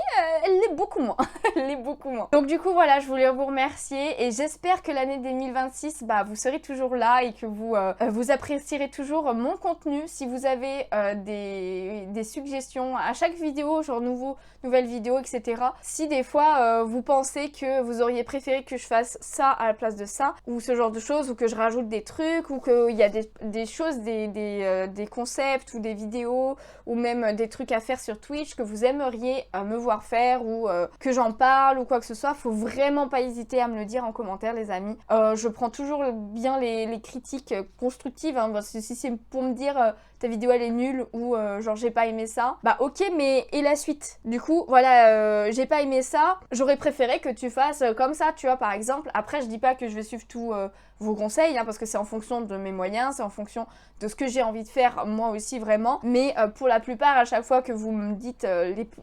elle l'est beaucoup moins. Elle l'est beaucoup moins. Donc du coup, voilà, je voulais vous remercier et j'espère que l'année 2026, vous serez toujours là et que vous apprécierez toujours mon contenu. Si vous avez des suggestions à chaque vidéo, genre nouvelle vidéo, etc. Si des fois, vous pensez que vous auriez préféré que je fasse ça à la place de ça, ou ce genre de choses, ou que je rajoute des trucs, ou qu'il y a des choses, des concepts, ou des vidéos, ou même des trucs à faire sur Twitch que vous aimeriez me voir faire ou que j'en parle ou quoi que ce soit, faut vraiment pas hésiter à me le dire en commentaire, les amis. Je prends toujours bien les critiques constructives, hein, parce que si c'est pour me dire ta vidéo elle est nulle ou genre j'ai pas aimé ça, ok, mais et la suite? Du coup, voilà, j'ai pas aimé ça, j'aurais préféré que tu fasses comme ça, tu vois, par exemple. Après, je dis pas que je vais suivre tous vos conseils, hein, parce que c'est en fonction de mes moyens, c'est en fonction de ce que j'ai envie de faire, moi aussi, vraiment. Mais pour la plupart, à chaque fois que vous me dites,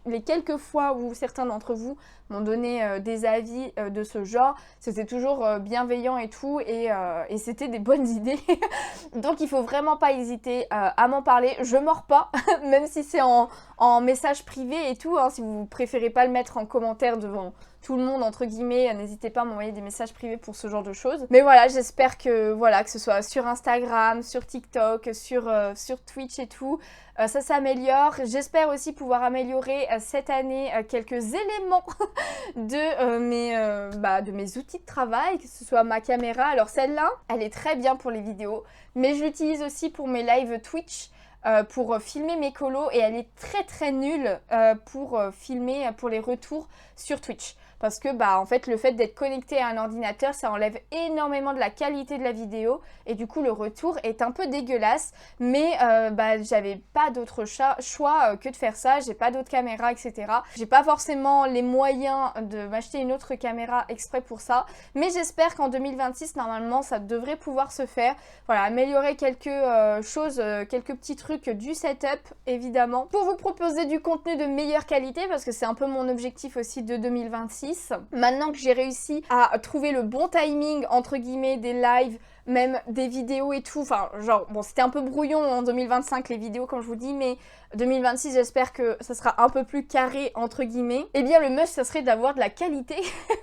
les quelques fois où certains d'entre vous m'ont donné des avis de ce genre, c'était toujours bienveillant et tout, et c'était des bonnes idées. Donc il faut vraiment pas hésiter à m'en parler. Je mords pas, même si c'est en message privé et tout, hein, si vous préférez pas le mettre en commentaire devant tout le monde, entre guillemets, n'hésitez pas à m'envoyer des messages privés pour ce genre de choses. Mais voilà, j'espère que ce soit sur Instagram, sur TikTok, sur Twitch et tout, ça s'améliore. J'espère aussi pouvoir améliorer cette année quelques éléments de mes outils de travail, que ce soit ma caméra. Alors celle-là, elle est très bien pour les vidéos, mais je l'utilise aussi pour mes lives Twitch, pour filmer mes colos, et elle est très nulle pour filmer pour les retours sur Twitch. parce que bah en fait le fait d'être connecté à un ordinateur ça enlève énormément de la qualité de la vidéo et du coup le retour est un peu dégueulasse, mais bah j'avais pas d'autre choix que de faire ça, j'ai pas d'autres caméras etc. J'ai pas forcément les moyens de m'acheter une autre caméra exprès pour ça, mais j'espère qu'en 2026 normalement ça devrait pouvoir se faire. Voilà, améliorer quelques choses, quelques petits trucs du setup évidemment, pour vous proposer du contenu de meilleure qualité parce que c'est un peu mon objectif aussi de 2026. Maintenant que j'ai réussi à trouver le bon timing entre guillemets des lives, même des vidéos et tout, enfin genre bon c'était un peu brouillon en 2025 les vidéos comme je vous dis, mais 2026 j'espère que ça sera un peu plus carré entre guillemets. Et bien le must ça serait d'avoir de la qualité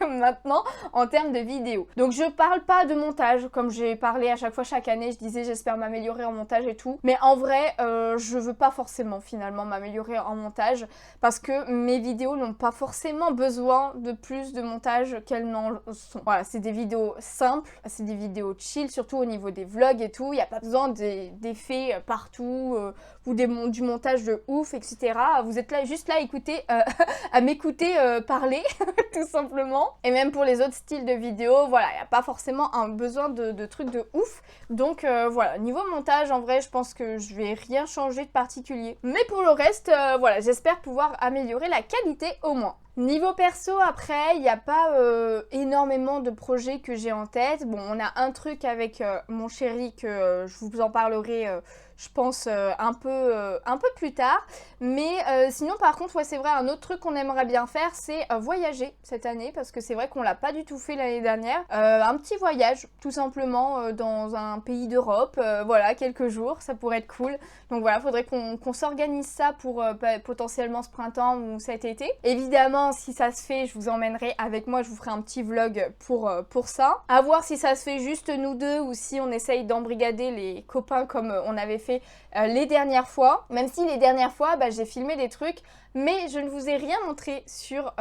maintenant en termes de vidéos. Donc je parle pas de montage comme j'ai parlé à chaque fois chaque année, je disais j'espère m'améliorer en montage et tout, mais en vrai je veux pas forcément finalement m'améliorer en montage parce que mes vidéos n'ont pas forcément besoin de plus de montage qu'elles n'en sont. Voilà, c'est des vidéos simples, c'est des vidéos chill, surtout au niveau des vlogs et tout, il n'y a pas besoin d'effets partout ou du montage de ouf, etc. Vous êtes là juste là écouter, à m'écouter parler tout simplement. Et même pour les autres styles de vidéos, voilà, il n'y a pas forcément un besoin de trucs de ouf. Donc voilà, niveau montage, en vrai, je pense que je vais rien changer de particulier. Mais pour le reste, voilà, j'espère pouvoir améliorer la qualité au moins. Niveau perso, après, il n'y a pas énormément de projets que j'ai en tête. Bon, on a un truc avec mon chéri que je vous en parlerai, je pense, un peu plus tard. Mais sinon, par contre, ouais, c'est vrai, un autre truc qu'on aimerait bien faire, c'est voyager cette année. Parce que c'est vrai qu'on l'a pas du tout fait l'année dernière. Un petit voyage, tout simplement, dans un pays d'Europe. Voilà, quelques jours, ça pourrait être cool. Donc voilà, faudrait qu'on s'organise ça pour potentiellement ce printemps ou cet été. Évidemment, si ça se fait, je vous emmènerai avec moi, je vous ferai un petit vlog pour ça. À voir si ça se fait juste nous deux ou si on essaye d'embrigader les copains comme on avait fait les dernières fois. Même si les dernières fois, bah, j'ai filmé des trucs, mais je ne vous ai rien montré sur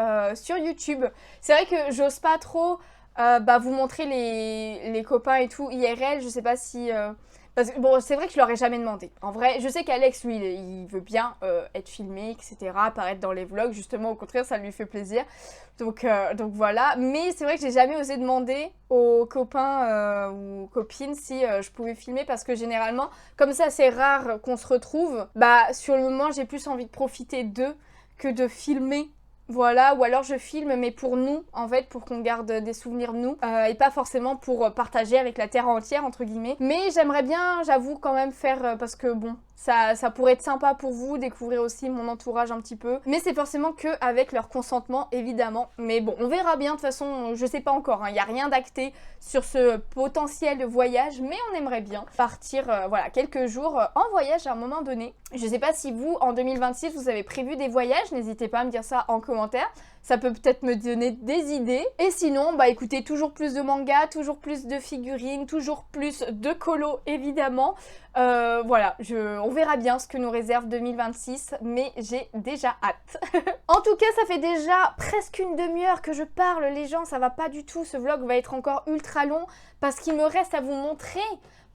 YouTube. C'est vrai que j'ose pas trop bah, vous montrer les copains et tout IRL, je sais pas si... Parce que bon, c'est vrai que je leur ai jamais demandé. En vrai, je sais qu'Alex, lui, il veut bien être filmé, etc., apparaître dans les vlogs. Justement, au contraire, ça lui fait plaisir. Donc voilà. Mais c'est vrai que j'ai jamais osé demander aux copains ou copines si je pouvais filmer parce que généralement, comme ça, c'est rare qu'on se retrouve. Bah, sur le moment, j'ai plus envie de profiter d'eux que de filmer. Voilà, ou alors je filme mais pour nous, en fait, pour qu'on garde des souvenirs nous, et pas forcément pour partager avec la terre entière, entre guillemets. Mais j'aimerais bien, j'avoue, quand même faire, parce que bon, ça pourrait être sympa pour vous, découvrir aussi mon entourage un petit peu. Mais c'est forcément que avec leur consentement, évidemment. Mais bon, on verra bien, de toute façon, je sais pas encore, il n'y a rien d'acté sur ce potentiel voyage, mais on aimerait bien partir, voilà, quelques jours en voyage à un moment donné. Je sais pas si vous, en 2026, vous avez prévu des voyages, n'hésitez pas à me dire ça en commentaire. Ça peut peut-être me donner des idées. Et sinon, bah écoutez, toujours plus de mangas, toujours plus de figurines, toujours plus de colos, évidemment. Voilà, on verra bien ce que nous réserve 2026, mais j'ai déjà hâte. En tout cas, ça fait déjà presque une demi-heure que je parle, les gens, ça va pas du tout. Ce vlog va être encore ultra long parce qu'il me reste à vous montrer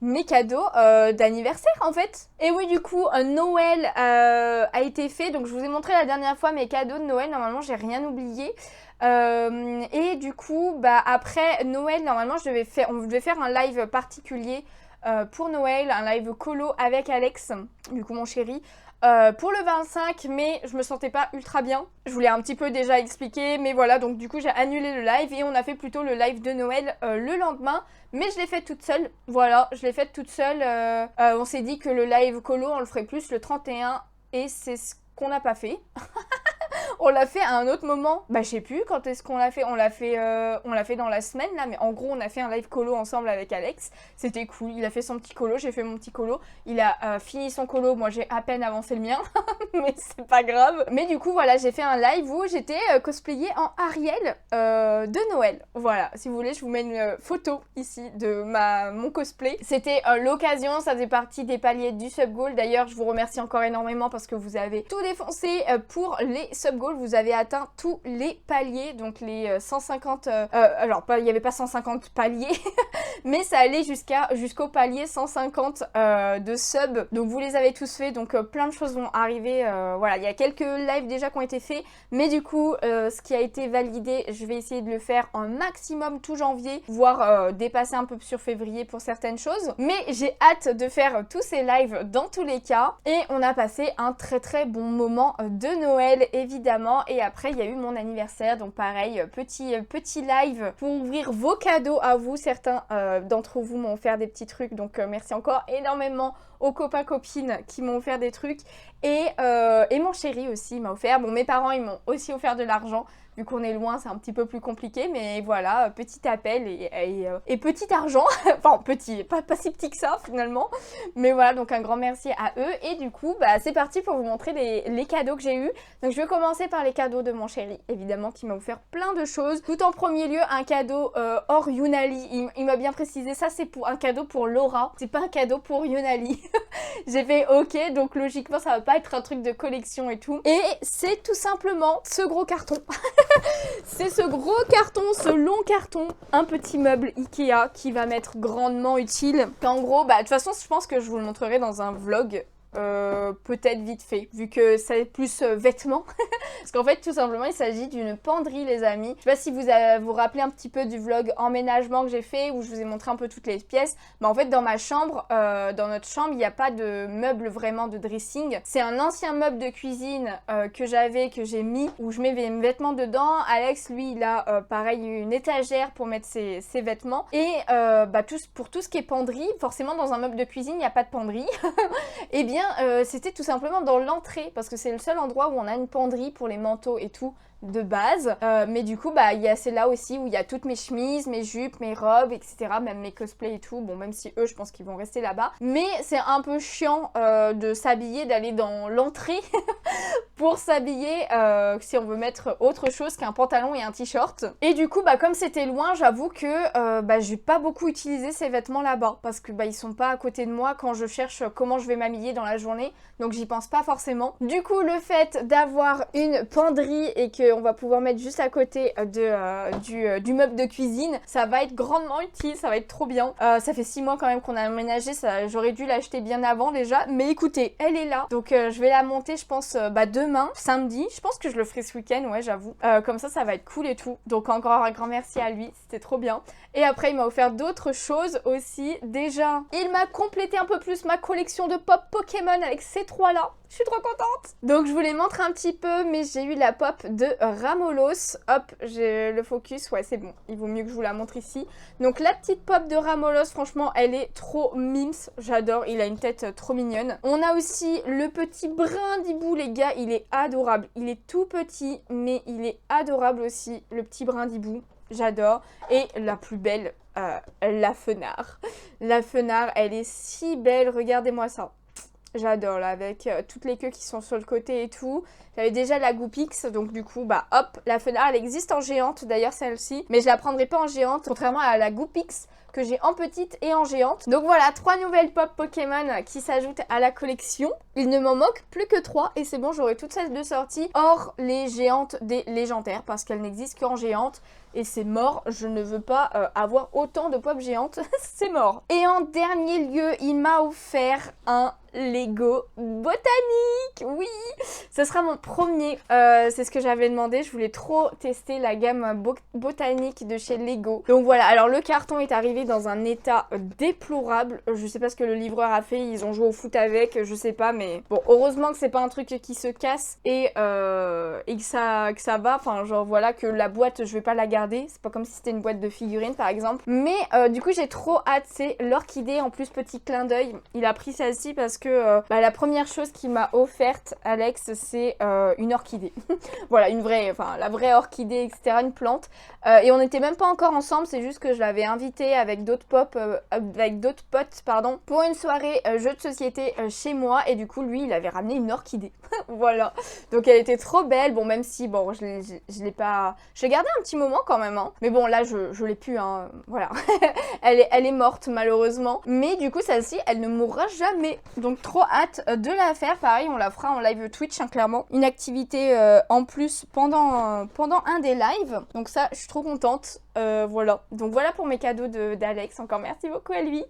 mes cadeaux d'anniversaire en fait. Et oui, du coup Noël a été fait, donc je vous ai montré la dernière fois mes cadeaux de Noël, normalement j'ai rien oublié. Et du coup bah après Noël normalement on devait faire un live particulier pour Noël, un live colo avec Alex, du coup mon chéri. Pour le 25, mais je me sentais pas ultra bien. Je voulais un petit peu déjà expliquer, mais voilà, donc du coup j'ai annulé le live et on a fait plutôt le live de Noël le lendemain, mais je l'ai fait toute seule. Voilà, je l'ai fait toute seule. On s'est dit que le live colo, on le ferait plus le 31 et c'est ce qu'on n'a pas fait. On l'a fait à un autre moment. Bah je sais plus quand est-ce qu'on l'a fait. On l'a fait dans la semaine là, mais en gros on a fait un live colo ensemble avec Alex. C'était cool. Il a fait son petit colo, j'ai fait mon petit colo. Il a fini son colo, moi j'ai à peine avancé le mien, mais c'est pas grave. Mais du coup voilà, j'ai fait un live où j'étais cosplayée en Ariel de Noël. Voilà, si vous voulez, je vous mets une photo ici de mon cosplay. C'était l'occasion, ça faisait partie des paliers du sub goal. D'ailleurs, je vous remercie encore énormément parce que vous avez tout défoncé pour les sub goals. Goal, vous avez atteint tous les paliers, donc les 150, alors il n'y avait pas 150 paliers, mais ça allait jusqu'au palier 150 de subs, donc vous les avez tous faits, donc plein de choses vont arriver, voilà, il y a quelques lives déjà qui ont été faits, mais du coup, ce qui a été validé, je vais essayer de le faire en maximum tout janvier, voire dépasser un peu sur février pour certaines choses, mais j'ai hâte de faire tous ces lives dans tous les cas, et on a passé un très bon moment de Noël évidemment, et après il y a eu mon anniversaire, donc pareil, petit live pour ouvrir vos cadeaux à vous. Certains d'entre vous m'ont offert des petits trucs, donc merci encore énormément aux copains copines qui m'ont offert des trucs, et mon chéri aussi m'a offert, bon mes parents ils m'ont aussi offert de l'argent, vu qu'on est loin c'est un petit peu plus compliqué, mais voilà, petit appel et petit argent, enfin petit, pas si petit que ça finalement, mais voilà, donc un grand merci à eux, et du coup bah c'est parti pour vous montrer les cadeaux que j'ai eu. Donc je vais commencer par les cadeaux de mon chéri, évidemment, qui m'a offert plein de choses. Tout en premier lieu, un cadeau hors Younali, il m'a bien précisé, ça c'est pour un cadeau pour Laura, c'est pas un cadeau pour Younali. J'ai fait ok, donc logiquement ça va pas être un truc de collection et tout, et c'est tout simplement ce gros carton. C'est ce gros carton, ce long carton, un petit meuble Ikea qui va m'être grandement utile. En gros, bah de toute façon je pense que je vous le montrerai dans un vlog. Peut-être vite fait, vu que c'est plus vêtements. Parce qu'en fait, tout simplement, il s'agit d'une penderie, les amis. Je sais pas si vous vous rappelez un petit peu du vlog emménagement que j'ai fait, où je vous ai montré un peu toutes les pièces. Mais en fait, dans ma chambre, dans notre chambre, il n'y a pas de meuble vraiment de dressing. C'est un ancien meuble de cuisine que j'ai mis, où je mets mes vêtements dedans. Alex, lui, il a pareil une étagère pour mettre ses vêtements. Et bah, pour tout ce qui est penderie, forcément, dans un meuble de cuisine, il n'y a pas de penderie. Et bien, c'était tout simplement dans l'entrée, parce que c'est le seul endroit où on a une penderie pour les manteaux et tout de base, mais du coup bah c'est là aussi où il y a toutes mes chemises, mes jupes, mes robes, etc., même mes cosplays et tout, bon même si eux je pense qu'ils vont rester là-bas, mais c'est un peu chiant de s'habiller, d'aller dans l'entrée pour s'habiller si on veut mettre autre chose qu'un pantalon et un t-shirt, et du coup bah comme c'était loin, j'avoue que bah j'ai pas beaucoup utilisé ces vêtements là-bas, parce que bah ils sont pas à côté de moi quand je cherche comment je vais m'habiller dans la journée, donc j'y pense pas forcément. Du coup le fait d'avoir une penderie et qu'on va pouvoir mettre juste à côté du meuble de cuisine, ça va être grandement utile, ça va être trop bien. Ça fait 6 mois quand même qu'on a aménagé, j'aurais dû l'acheter bien avant déjà, mais écoutez, elle est là, donc je vais la monter je pense demain, samedi, je pense que je le ferai ce week-end, ouais j'avoue, comme ça va être cool et tout, donc encore un grand merci à lui, c'était trop bien. Et après il m'a offert d'autres choses aussi, déjà il m'a complété un peu plus ma collection de pop Pokémon avec ces 3 là. Je suis trop contente. Donc je vous les montre un petit peu, mais j'ai eu la pop de Ramolos. Hop, j'ai le focus, ouais c'est bon, il vaut mieux que je vous la montre ici. Donc la petite pop de Ramolos, franchement elle est trop mims, j'adore, il a une tête trop mignonne. On a aussi le petit brindibou les gars, il est adorable, il est tout petit mais il est adorable aussi, le petit brindibou, j'adore. Et la plus belle, la Fenard. La Fenard, elle est si belle, regardez-moi ça. J'adore là, avec toutes les queues qui sont sur le côté et tout. J'avais déjà la Goopix, donc du coup, bah hop, la Fenard, elle existe en géante d'ailleurs celle-ci. Mais je la prendrai pas en géante, contrairement à la Goopix que j'ai en petite et en géante. Donc voilà, 3 nouvelles pop Pokémon qui s'ajoutent à la collection. Il ne m'en manque plus que 3 et c'est bon, j'aurai toutes celles de sortie, hors les géantes des légendaires, parce qu'elles n'existent qu'en géante. Et c'est mort, je ne veux pas avoir autant de pop géantes, c'est mort. Et en dernier lieu, il m'a offert un Lego botanique, oui. Ce sera mon premier, c'est ce que j'avais demandé, je voulais trop tester la gamme botanique de chez Lego. Donc voilà, alors le carton est arrivé dans un état déplorable, je sais pas ce que le livreur a fait, ils ont joué au foot avec, je sais pas, mais bon, heureusement que c'est pas un truc qui se casse et que ça va, enfin genre voilà, que la boîte je vais pas la garder. C'est pas comme si c'était une boîte de figurines par exemple. Mais du coup j'ai trop hâte, c'est l'orchidée. En plus petit clin d'œil, il a pris celle-ci parce que la première chose qu'il m'a offerte Alex c'est une orchidée. Voilà, une vraie, enfin la vraie orchidée etc, une plante. Et on n'était même pas encore ensemble, c'est juste que je l'avais invité avec d'autres potes, pardon, pour une soirée jeu de société chez moi et du coup lui il avait ramené une orchidée. Voilà, donc elle était trop belle, bon même si bon je l'ai pas, je l'ai gardée un petit moment quand même hein. Mais bon là je l'ai plus hein, voilà. elle est morte malheureusement, mais du coup celle-ci elle ne mourra jamais, donc trop hâte de la faire. Pareil on la fera en live Twitch hein, clairement, une activité en plus pendant un des lives, donc ça je suis trop contente. Voilà, donc voilà pour mes cadeaux d'Alex, encore merci beaucoup à lui.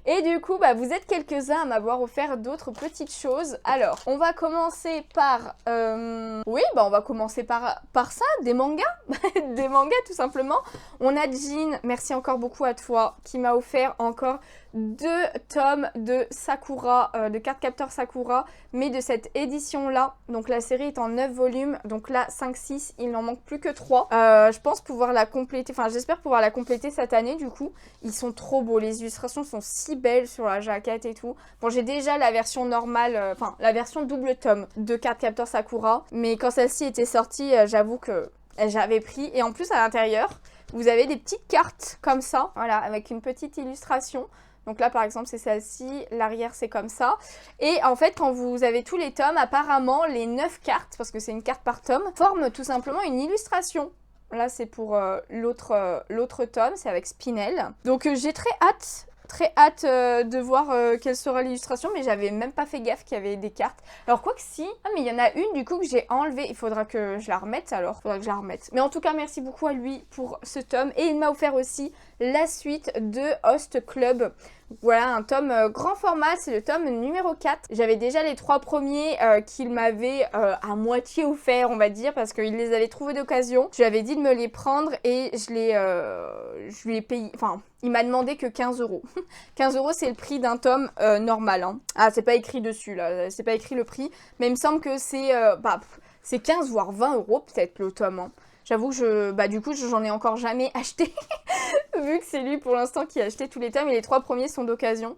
Et du coup bah vous êtes quelques-uns à m'avoir offert d'autres petites choses. Alors on va commencer par oui bah on va commencer par ça, des mangas. Des mangas tout simplement. On a Jean, merci encore beaucoup à toi, qui m'a offert encore 2 tomes de Sakura, de Cardcaptor Sakura, mais de cette édition là. Donc la série est en 9 volumes, donc là 5-6, il n'en manque plus que 3. Je pense pouvoir la compléter, enfin j'espère pouvoir la compléter cette année du coup. Ils sont trop beaux, les illustrations sont si belles sur la jaquette et tout. Bon j'ai déjà la version normale, enfin la version double tome de Cardcaptor Sakura, mais quand celle-ci était sortie, j'avoue que j'avais pris. Et en plus à l'intérieur, vous avez des petites cartes comme ça, voilà, avec une petite illustration. Donc là par exemple c'est celle-ci, l'arrière c'est comme ça. Et en fait quand vous avez tous les tomes, apparemment les 9 cartes, parce que c'est une carte par tome, forment tout simplement une illustration. Là c'est pour l'autre tome, c'est avec Spinel. Donc j'ai très hâte de voir quelle sera l'illustration, mais j'avais même pas fait gaffe qu'il y avait des cartes. Alors quoi que si, ah mais il y en a une du coup que j'ai enlevée, il faudra que je la remette alors, Mais en tout cas merci beaucoup à lui pour ce tome, et il m'a offert aussi la suite de Host Club. Voilà un tome grand format, c'est le tome numéro 4. J'avais déjà les 3 premiers qu'il m'avait à moitié offert on va dire, parce qu'il les avait trouvés d'occasion. Je lui avais dit de me les prendre et je lui ai payé, enfin il m'a demandé que 15 €. 15 € c'est le prix d'un tome normal hein. Ah c'est pas écrit dessus là, c'est pas écrit le prix, mais il me semble que c'est 15 voire 20 € peut-être le tome hein. J'avoue que du coup j'en ai encore jamais acheté vu que c'est lui pour l'instant qui a acheté tous les tomes et les 3 premiers sont d'occasion.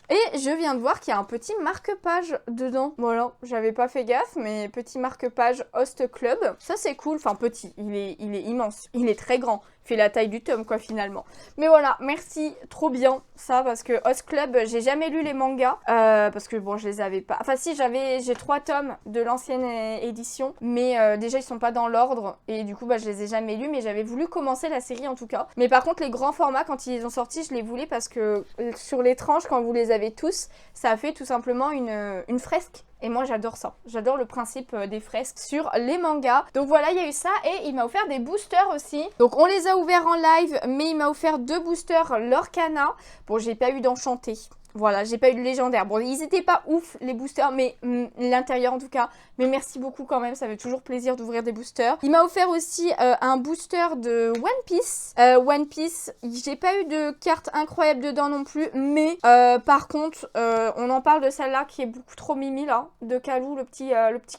Et je viens de voir qu'il y a un petit marque-page dedans. Voilà, j'avais pas fait gaffe, mais petit marque-page Host Club. Ça c'est cool, enfin petit, il est immense, il est très grand. Fait la taille du tome quoi finalement. Mais voilà, merci, trop bien ça, parce que Host Club, j'ai jamais lu les mangas, parce que bon je les avais pas, enfin si j'ai 3 tomes de l'ancienne édition, mais déjà ils sont pas dans l'ordre, et du coup je les ai jamais lus, mais j'avais voulu commencer la série en tout cas. Mais par contre les grands formats quand ils les ont sortis, je les voulais parce que sur les tranches quand vous les avez tous, ça a fait tout simplement une fresque. Et moi j'adore ça, j'adore le principe des fresques sur les mangas. Donc voilà, il y a eu ça, et il m'a offert des boosters aussi. Donc on les a ouverts en live, mais il m'a offert 2 boosters Lorcana. Bon j'ai pas eu d'enchanté. Voilà, j'ai pas eu de légendaire. Bon, ils étaient pas ouf les boosters, mais l'intérieur en tout cas. Mais merci beaucoup quand même, ça fait toujours plaisir d'ouvrir des boosters. Il m'a offert aussi un booster de One Piece. One Piece, j'ai pas eu de carte incroyable dedans non plus, mais par contre, on en parle de celle-là qui est beaucoup trop mimi là, de Kalou, le petit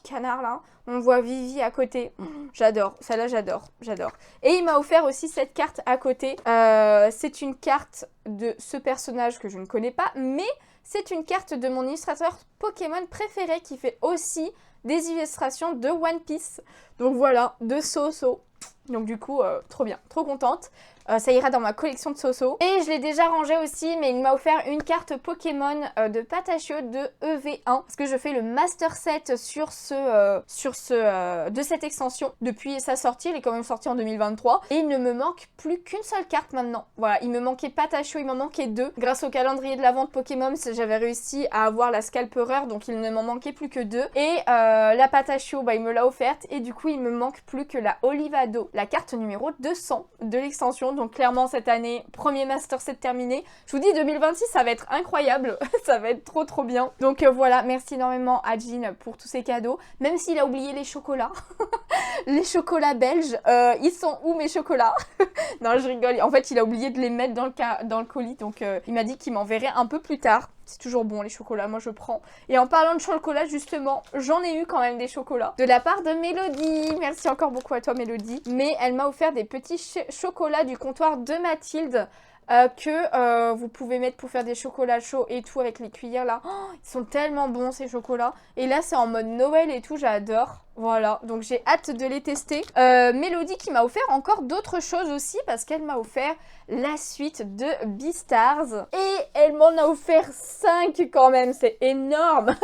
canard là. On voit Vivi à côté. J'adore. Celle-là, j'adore. Et il m'a offert aussi cette carte à côté. C'est une carte de ce personnage que je ne connais pas, mais c'est une carte de mon illustrateur Pokémon préféré qui fait aussi des illustrations de One Piece. Donc voilà, de Soso. Donc du coup, trop bien, trop contente. Ça ira dans ma collection de Soso. Et je l'ai déjà rangé aussi, mais il m'a offert une carte Pokémon de Patachio de EV1. Parce que je fais le Master Set de cette extension. Depuis sa sortie, elle est quand même sortie en 2023. Et il ne me manque plus qu'une seule carte maintenant. Voilà, il me manquait Patachio, il m'en manquait 2. Grâce au calendrier de la vente Pokémon, j'avais réussi à avoir la Scalperer, donc il ne m'en manquait plus que 2. Et la Patachio, il me l'a offerte. Et du coup, il me manque plus que la Olivado, la carte numéro 200 de l'extension. Donc clairement cette année, premier Master Set terminé. Je vous dis 2026 ça va être incroyable, ça va être trop bien. Donc voilà, merci énormément à Jean pour tous ces cadeaux. Même s'il a oublié les chocolats, les chocolats belges, ils sont où mes chocolats? Non je rigole, en fait il a oublié de les mettre dans le colis, donc il m'a dit qu'il m'enverrait un peu plus tard. C'est toujours bon les chocolats, moi je prends. Et en parlant de chocolat justement, j'en ai eu quand même des chocolats de la part de Mélodie. Merci encore beaucoup à toi Mélodie. Mais elle m'a offert des petits chocolats du comptoir de Mathilde. que vous pouvez mettre pour faire des chocolats chauds et tout avec les cuillères là. Oh, ils sont tellement bons ces chocolats. Et là c'est en mode Noël et tout, j'adore. Voilà, donc j'ai hâte de les tester. Mélodie qui m'a offert encore d'autres choses aussi parce qu'elle m'a offert la suite de Beastars. Et elle m'en a offert 5 quand même, c'est énorme.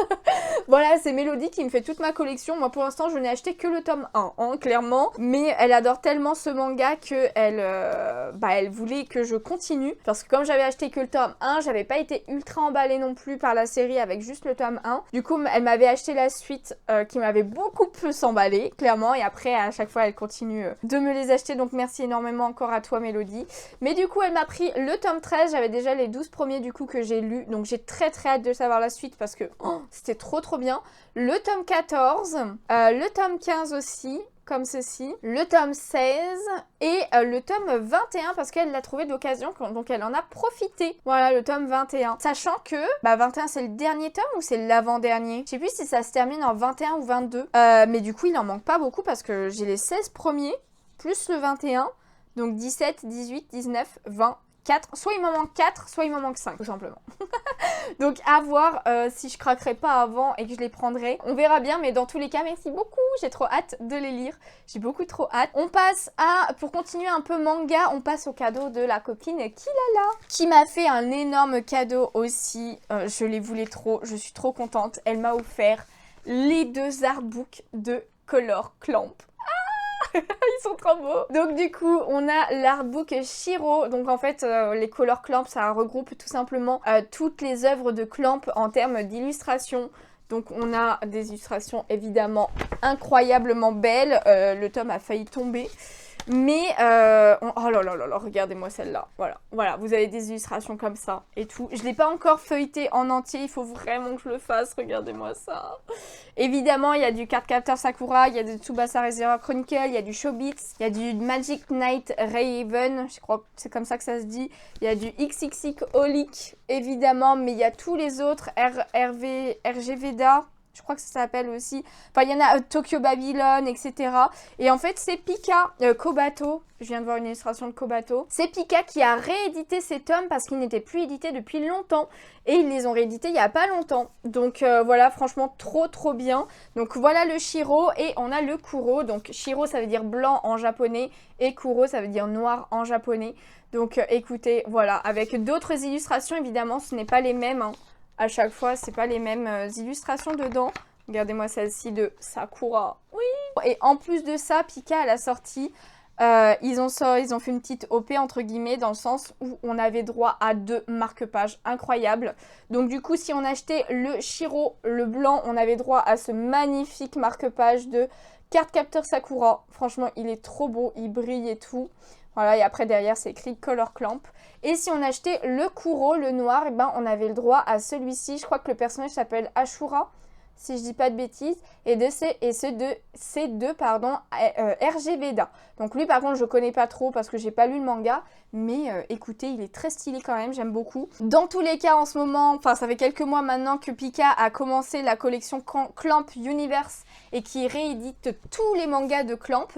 Voilà, c'est Mélodie qui me fait toute ma collection. Moi pour l'instant je n'ai acheté que le tome 1, hein, clairement. Mais elle adore tellement ce manga que elle voulait que je continue. Parce que comme j'avais acheté que le tome 1, j'avais pas été ultra emballée non plus par la série avec juste le tome 1. Du coup elle m'avait acheté la suite qui m'avait beaucoup plus emballée, clairement. Et après à chaque fois elle continue de me les acheter. Donc merci énormément encore à toi Mélodie. Mais du coup elle m'a pris le tome 13. J'avais déjà les 12 premiers du coup que j'ai lus. Donc j'ai très hâte de savoir la suite parce que c'était trop bien. Le tome 14, le tome 15 aussi, comme ceci, le tome 16 et le tome 21 parce qu'elle l'a trouvé d'occasion, donc elle en a profité. Voilà le tome 21. Sachant que 21 c'est le dernier tome ou c'est l'avant-dernier? Je sais plus si ça se termine en 21 ou 22. Mais du coup il en manque pas beaucoup parce que j'ai les 16 premiers plus le 21. Donc 17, 18, 19, 20, 4. Soit il m'en manque 4, soit il m'en manque 5 tout simplement. Donc à voir si je craquerai pas avant et que je les prendrai. On verra bien, mais dans tous les cas, merci beaucoup. J'ai trop hâte de les lire. J'ai beaucoup trop hâte. On passe pour continuer un peu manga, on passe au cadeau de la copine Kilala, qui m'a fait un énorme cadeau aussi. Je les voulais trop, je suis trop contente. Elle m'a offert les 2 artbooks de Color Clamp. Ils sont trop beaux. Donc du coup on a l'artbook Shiro. Donc en fait les Color Clamp ça regroupe tout simplement toutes les œuvres de Clamp en termes d'illustration. Donc on a des illustrations évidemment incroyablement belles. Le tome a failli tomber. Mais, oh là là là là, regardez-moi celle-là, voilà, vous avez des illustrations comme ça et tout. Je ne l'ai pas encore feuilleté en entier, il faut vraiment que je le fasse, regardez-moi ça. Évidemment, il y a du Cardcaptor Sakura, il y a du Tsubasa Reservoir Chronicle, il y a du Showbiz, il y a du Magic Knight Raven, je crois que c'est comme ça que ça se dit. Il y a du XXX Holic, évidemment, mais il y a tous les autres, RG Veda. Je crois que ça s'appelle aussi. Enfin, il y en a Tokyo Babylon, etc. Et en fait, c'est Pika Kobato. Je viens de voir une illustration de Kobato. C'est Pika qui a réédité ces tomes parce qu'ils n'étaient plus édités depuis longtemps. Et ils les ont réédités il n'y a pas longtemps. Donc voilà, franchement, trop bien. Donc voilà le Shiro et on a le Kuro. Donc Shiro, ça veut dire blanc en japonais. Et Kuro, ça veut dire noir en japonais. Donc écoutez, voilà. Avec d'autres illustrations, évidemment, ce n'est pas les mêmes, hein. À chaque fois, c'est pas les mêmes illustrations dedans. Regardez-moi celle-ci de Sakura. Oui. Et en plus de ça, Pika à la sortie, ils ont fait une petite OP entre guillemets dans le sens où on avait droit à 2 marque-pages incroyables. Donc du coup, si on achetait le Shiro, le blanc, on avait droit à ce magnifique marque-page de Cardcaptor Sakura. Franchement, il est trop beau, il brille et tout. Voilà, et après derrière c'est écrit Color Clamp. Et si on achetait le Kuro, le noir, et ben on avait le droit à celui-ci. Je crois que le personnage s'appelle Ashura, si je dis pas de bêtises. Et ces deux pardon, RG Veda. Donc lui par contre je connais pas trop parce que j'ai pas lu le manga. Mais écoutez, il est très stylé quand même, j'aime beaucoup. Dans tous les cas en ce moment, enfin ça fait quelques mois maintenant que Pika a commencé la collection Clamp Universe et qui réédite tous les mangas de Clamp.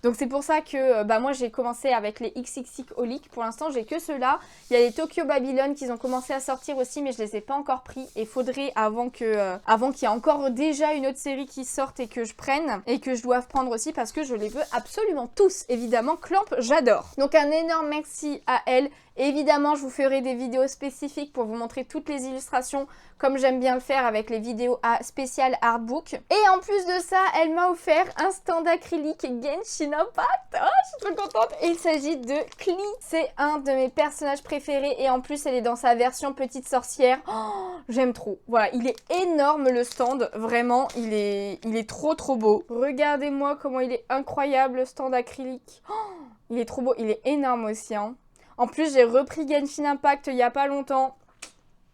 Donc c'est pour ça que moi j'ai commencé avec les XXX Holic. Pour l'instant j'ai que ceux-là. Il y a les Tokyo Babylon qui ont commencé à sortir aussi mais je les ai pas encore pris. Et faudrait avant qu'il y ait encore déjà une autre série qui sorte et que je prenne et que je doive prendre aussi parce que je les veux absolument tous. Évidemment Clamp j'adore. Donc un énorme merci à elle. Évidemment, je vous ferai des vidéos spécifiques pour vous montrer toutes les illustrations comme j'aime bien le faire avec les vidéos spéciales artbook. Et en plus de ça, elle m'a offert un stand acrylique Genshin Impact. Oh, je suis trop contente. Et il s'agit de Klee. C'est un de mes personnages préférés et en plus, elle est dans sa version petite sorcière. Oh, j'aime trop. Voilà, il est énorme le stand. Vraiment, il est trop beau. Regardez-moi comment il est incroyable le stand acrylique. Oh, il est trop beau. Il est énorme aussi, hein. En plus, j'ai repris Genshin Impact il n'y a pas longtemps.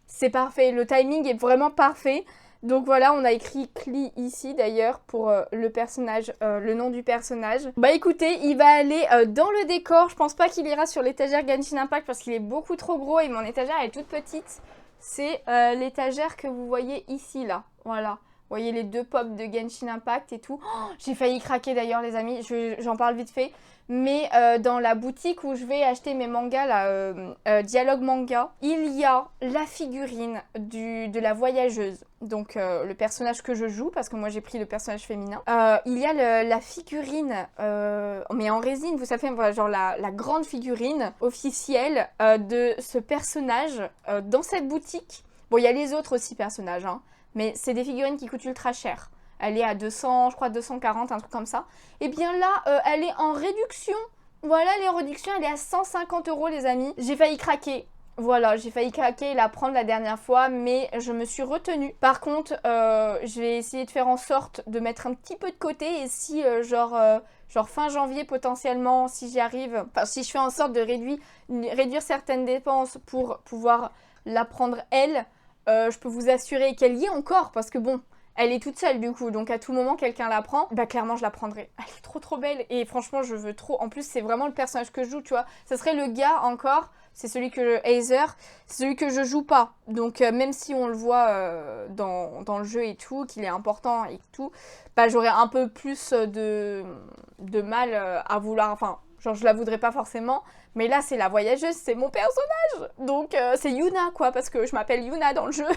C'est parfait. Le timing est vraiment parfait. Donc voilà, on a écrit Klee ici d'ailleurs pour le personnage, le nom du personnage. Bah écoutez, il va aller dans le décor. Je pense pas qu'il ira sur l'étagère Genshin Impact parce qu'il est beaucoup trop gros et mon étagère est toute petite. C'est l'étagère que vous voyez ici là. Voilà. Vous voyez les 2 pops de Genshin Impact et tout. Oh, j'ai failli craquer d'ailleurs les amis, j'en parle vite fait. mais dans la boutique où je vais acheter mes mangas, là, Dialogue Manga, il y a la figurine de la voyageuse. Donc le personnage que je joue, parce que moi j'ai pris le personnage féminin. Il y a la figurine, mais en résine, vous savez, voilà, genre la grande figurine officielle de ce personnage dans cette boutique. Bon, il y a les autres aussi personnages, hein, mais c'est des figurines qui coûtent ultra cher. Elle est à 200, je crois 240, un truc comme ça. Et bien là, elle est en réduction. Voilà, elle est en réduction, elle est à 150 € les amis. J'ai failli craquer. Voilà, j'ai failli craquer et la prendre la dernière fois, mais je me suis retenue. Par contre, je vais essayer de faire en sorte de mettre un petit peu de côté et si, genre fin janvier potentiellement, si j'y arrive, enfin si je fais en sorte de réduire certaines dépenses pour pouvoir la prendre elle, je peux vous assurer qu'elle y est encore parce que bon, elle est toute seule du coup, donc à tout moment quelqu'un la prend, bah clairement je la prendrai. Elle est trop belle et franchement je veux trop, en plus c'est vraiment le personnage que je joue, tu vois. Ça serait le gars encore, c'est celui que Aether, c'est celui que je joue pas. Donc même si on le voit dans le jeu et tout, qu'il est important et tout, bah j'aurais un peu plus de mal à vouloir, enfin genre je la voudrais pas forcément. Mais là c'est la voyageuse, c'est mon personnage. Donc c'est Yuna quoi, parce que je m'appelle Yuna dans le jeu.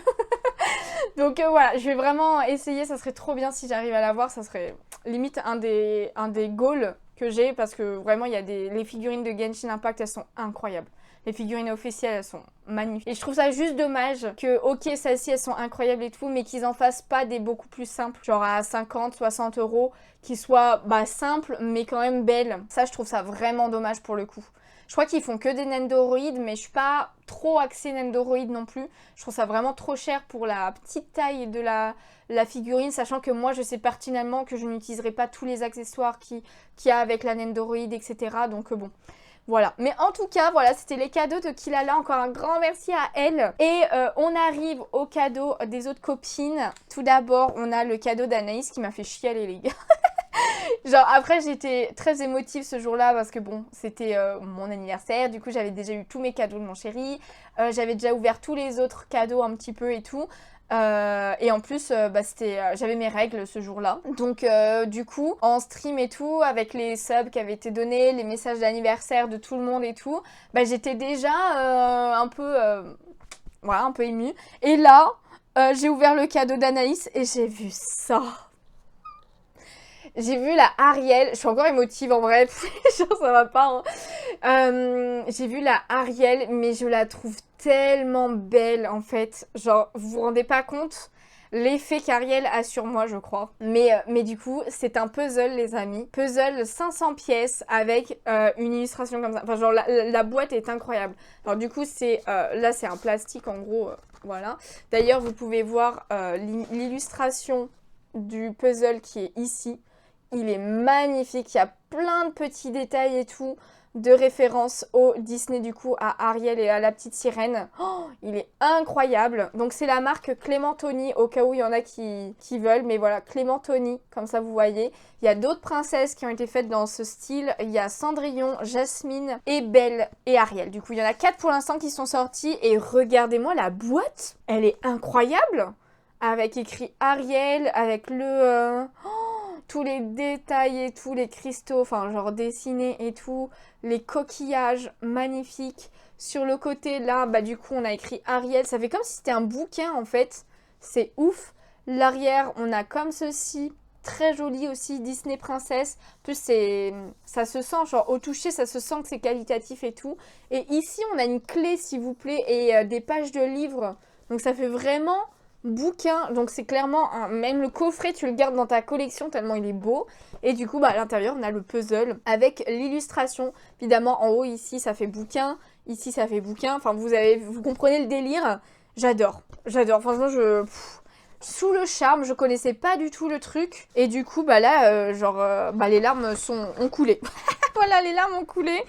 Donc voilà, je vais vraiment essayer, ça serait trop bien si j'arrive à l'avoir, ça serait limite un des goals que j'ai parce que vraiment il y a les figurines de Genshin Impact, elles sont incroyables. Les figurines officielles, elles sont magnifiques. Et je trouve ça juste dommage que, ok, celles-ci, elles sont incroyables et tout, mais qu'ils en fassent pas des beaucoup plus simples, genre à 50, 60 €, qui soient simples, mais quand même belles. Ça, je trouve ça vraiment dommage pour le coup. Je crois qu'ils font que des Nendoroid, mais je suis pas trop axée Nendoroid non plus. Je trouve ça vraiment trop cher pour la petite taille de la figurine, sachant que moi, je sais pertinemment que je n'utiliserai pas tous les accessoires qu'il y a avec la Nendoroid, etc. Donc bon... Voilà, mais en tout cas, voilà, c'était les cadeaux de Kilala. Encore un grand merci à elle. Et on arrive aux cadeaux des autres copines. Tout d'abord, on a le cadeau d'Anaïs qui m'a fait chialer, les gars. Genre, après, j'étais très émotive ce jour-là parce que bon, c'était mon anniversaire. Du coup, j'avais déjà eu tous mes cadeaux de mon chéri. J'avais déjà ouvert tous les autres cadeaux un petit peu et tout. Et en plus, j'avais mes règles ce jour-là. Donc du coup, en stream et tout, avec les subs qui avaient été donnés, les messages d'anniversaire de tout le monde et tout, bah, j'étais déjà un peu émue. Et là, j'ai ouvert le cadeau d'Anaïs et j'ai vu ça. J'ai vu la Ariel, je suis encore émotive en vrai, genre ça va pas. Hein. J'ai vu la Ariel, mais je la trouve tellement belle en fait. Genre, vous vous rendez pas compte l'effet qu'Ariel a sur moi, je crois. Mais du coup, c'est un puzzle, les amis. Puzzle 500 pièces avec une illustration comme ça. Enfin, genre, la boîte est incroyable. Alors du coup, là, c'est un plastique en gros, voilà. D'ailleurs, vous pouvez voir l'illustration du puzzle qui est ici. Il est magnifique, il y a plein de petits détails et tout, de référence au Disney du coup, à Ariel et à la petite sirène. Oh, il est incroyable. Donc c'est la marque Clémentoni, au cas où il y en a qui veulent, mais voilà, Clémentoni, comme ça vous voyez. Il y a d'autres princesses qui ont été faites dans ce style. Il y a Cendrillon, Jasmine et Belle et Ariel. Du coup, il y en a 4 pour l'instant qui sont sortis. Et regardez-moi la boîte, elle est incroyable. Avec écrit Ariel, avec tous les détails et tout, les cristaux, enfin genre dessinés et tout, les coquillages magnifiques. Sur le côté là, bah du coup on a écrit Ariel, ça fait comme si c'était un bouquin en fait, c'est ouf. L'arrière on a comme ceci, très joli aussi, Disney Princesse. En plus ça se sent, genre au toucher ça se sent que c'est qualitatif et tout. Et ici on a une clé s'il vous plaît et des pages de livres, donc ça fait vraiment... bouquin, donc c'est clairement même le coffret tu le gardes dans ta collection tellement il est beau. Et du coup à l'intérieur on a le puzzle avec l'illustration, évidemment en haut ici ça fait bouquin, ici ça fait bouquin, enfin vous comprenez le délire. J'adore, franchement sous le charme, je connaissais pas du tout le truc et du coup là les larmes ont coulé. Voilà, les larmes ont coulé,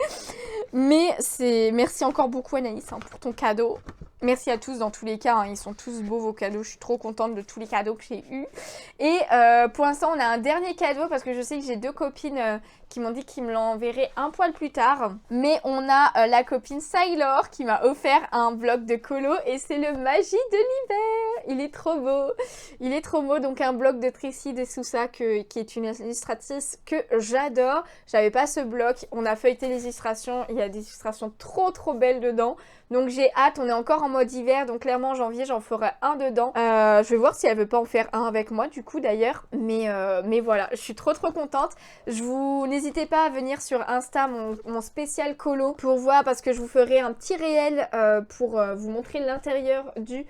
mais merci encore beaucoup Anaïs hein, pour ton cadeau. Merci à tous dans tous les cas, hein, ils sont tous beaux vos cadeaux, je suis trop contente de tous les cadeaux que j'ai eus. Et pour l'instant on a un dernier cadeau parce que je sais que j'ai 2 copines qui m'ont dit qu'ils me l'enverraient un poil plus tard. Mais on a la copine Sailor qui m'a offert un vlog de colo et c'est le Magie de l'hiver. Il est trop beau. Il est trop beau, donc un blog de Tracy de Sousa qui est une illustratrice que j'adore. J'avais pas ce blog, on a feuilleté les illustrations, il y a des illustrations trop belles dedans. Donc j'ai hâte, on est encore en mode hiver, donc clairement en janvier j'en ferai un dedans. Je vais voir si elle veut pas en faire un avec moi du coup d'ailleurs. Mais voilà, je suis trop contente. N'hésitez pas à venir sur Insta, mon spécial colo, pour voir parce que je vous ferai un petit réel pour vous montrer l'intérieur du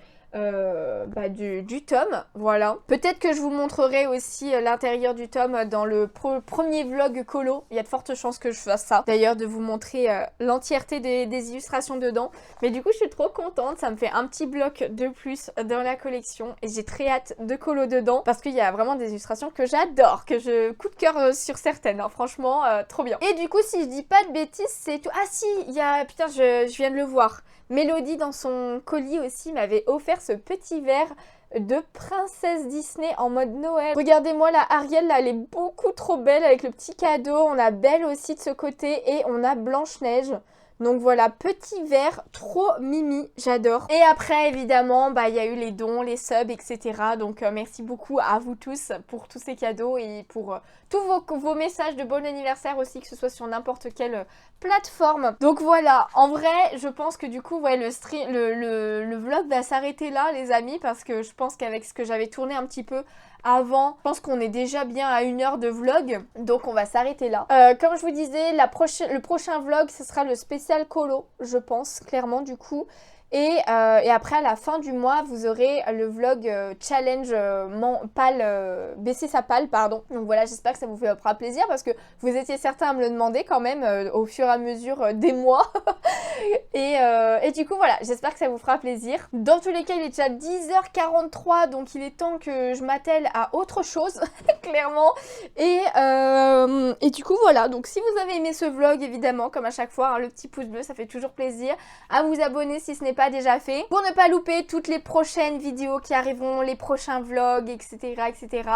tome, voilà. Peut-être que je vous montrerai aussi l'intérieur du tome dans le premier vlog colo. Il y a de fortes chances que je fasse ça. D'ailleurs, de vous montrer l'entièreté des illustrations dedans. Mais du coup, je suis trop contente. Ça me fait un petit bloc de plus dans la collection. Et j'ai très hâte de colo dedans. Parce qu'il y a vraiment des illustrations que j'adore. Que je coup de cœur sur certaines. Hein. Franchement, trop bien. Et du coup, si je dis pas de bêtises, c'est tout. Ah si, il y a... Putain, je viens de le voir. Mélodie dans son colis aussi m'avait offert ce petit verre de princesse Disney en mode Noël. Regardez-moi la Ariel là, elle est beaucoup trop belle avec le petit cadeau. On a Belle aussi de ce côté et on a Blanche-Neige. Donc voilà, petit verre, trop mimi, j'adore. Et après, évidemment, il y a eu les dons, les subs, etc. Donc merci beaucoup à vous tous pour tous ces cadeaux et pour tous vos messages de bon anniversaire aussi, que ce soit sur n'importe quelle plateforme. Donc voilà, en vrai, je pense que du coup, ouais, le vlog va s'arrêter là, les amis, parce que je pense qu'avec ce que j'avais tourné un petit peu avant, je pense qu'on est déjà bien à 1 heure de vlog, donc on va s'arrêter là. Comme je vous disais, le prochain vlog, ce sera le spécial colo, je pense, clairement du coup. Et après, à la fin du mois, vous aurez le vlog challenge baisser sa palle, pardon. Donc voilà, j'espère que ça vous fera plaisir parce que vous étiez certains à me le demander quand même au fur et à mesure des mois. et du coup, voilà, j'espère que ça vous fera plaisir. Dans tous les cas, il est déjà 10h43, donc il est temps que je m'attelle à autre chose, clairement. Et du coup, voilà, donc si vous avez aimé ce vlog, évidemment, comme à chaque fois, hein, le petit pouce bleu, ça fait toujours plaisir. À vous abonner si ce n'est pas déjà fait pour ne pas louper toutes les prochaines vidéos qui arriveront, les prochains vlogs, etc. etc.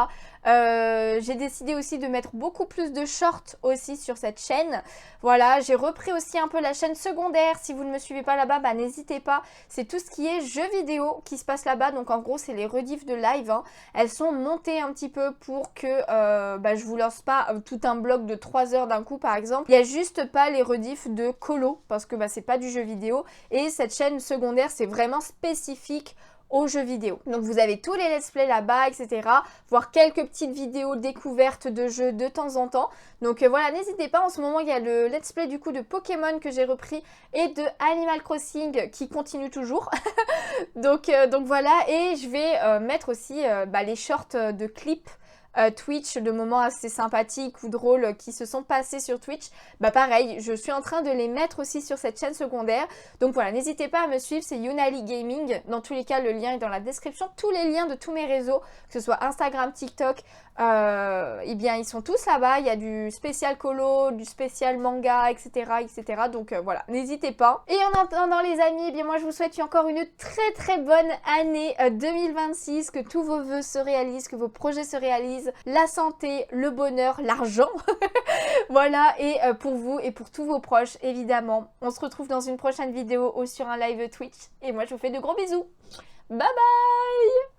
J'ai décidé aussi de mettre beaucoup plus de shorts aussi sur cette chaîne. Voilà, j'ai repris aussi un peu la chaîne secondaire. Si vous ne me suivez pas là-bas, n'hésitez pas. C'est tout ce qui est jeux vidéo qui se passe là-bas. Donc en gros, c'est les rediffs de live. Hein. Elles sont montées un petit peu pour que je vous lance pas tout un bloc de 3 heures d'un coup par exemple. Il n'y a juste pas les rediffs de colo parce que c'est pas du jeu vidéo. Et cette chaîne secondaire, c'est vraiment spécifique aux jeux vidéo. Donc vous avez tous les let's play là-bas, etc. Voire quelques petites vidéos découvertes de jeux de temps en temps. Donc voilà, n'hésitez pas. En ce moment, il y a le let's play du coup de Pokémon que j'ai repris et de Animal Crossing qui continue toujours. donc voilà, et je vais mettre aussi les shorts de clips Twitch, de moments assez sympathiques ou drôles qui se sont passés sur Twitch, pareil, je suis en train de les mettre aussi sur cette chaîne secondaire. Donc voilà, n'hésitez pas à me suivre, c'est Younali Gaming. Dans tous les cas, le lien est dans la description. Tous les liens de tous mes réseaux, que ce soit Instagram, TikTok, ils sont tous là-bas. Il y a du spécial colo, du spécial manga, etc. etc. Donc voilà, n'hésitez pas. Et en attendant les amis, moi je vous souhaite encore une très bonne année 2026, que tous vos vœux se réalisent, que vos projets se réalisent, la santé, le bonheur, l'argent. Voilà, et pour vous et pour tous vos proches, évidemment. On se retrouve dans une prochaine vidéo ou sur un live Twitch. Et moi, je vous fais de gros bisous. Bye bye!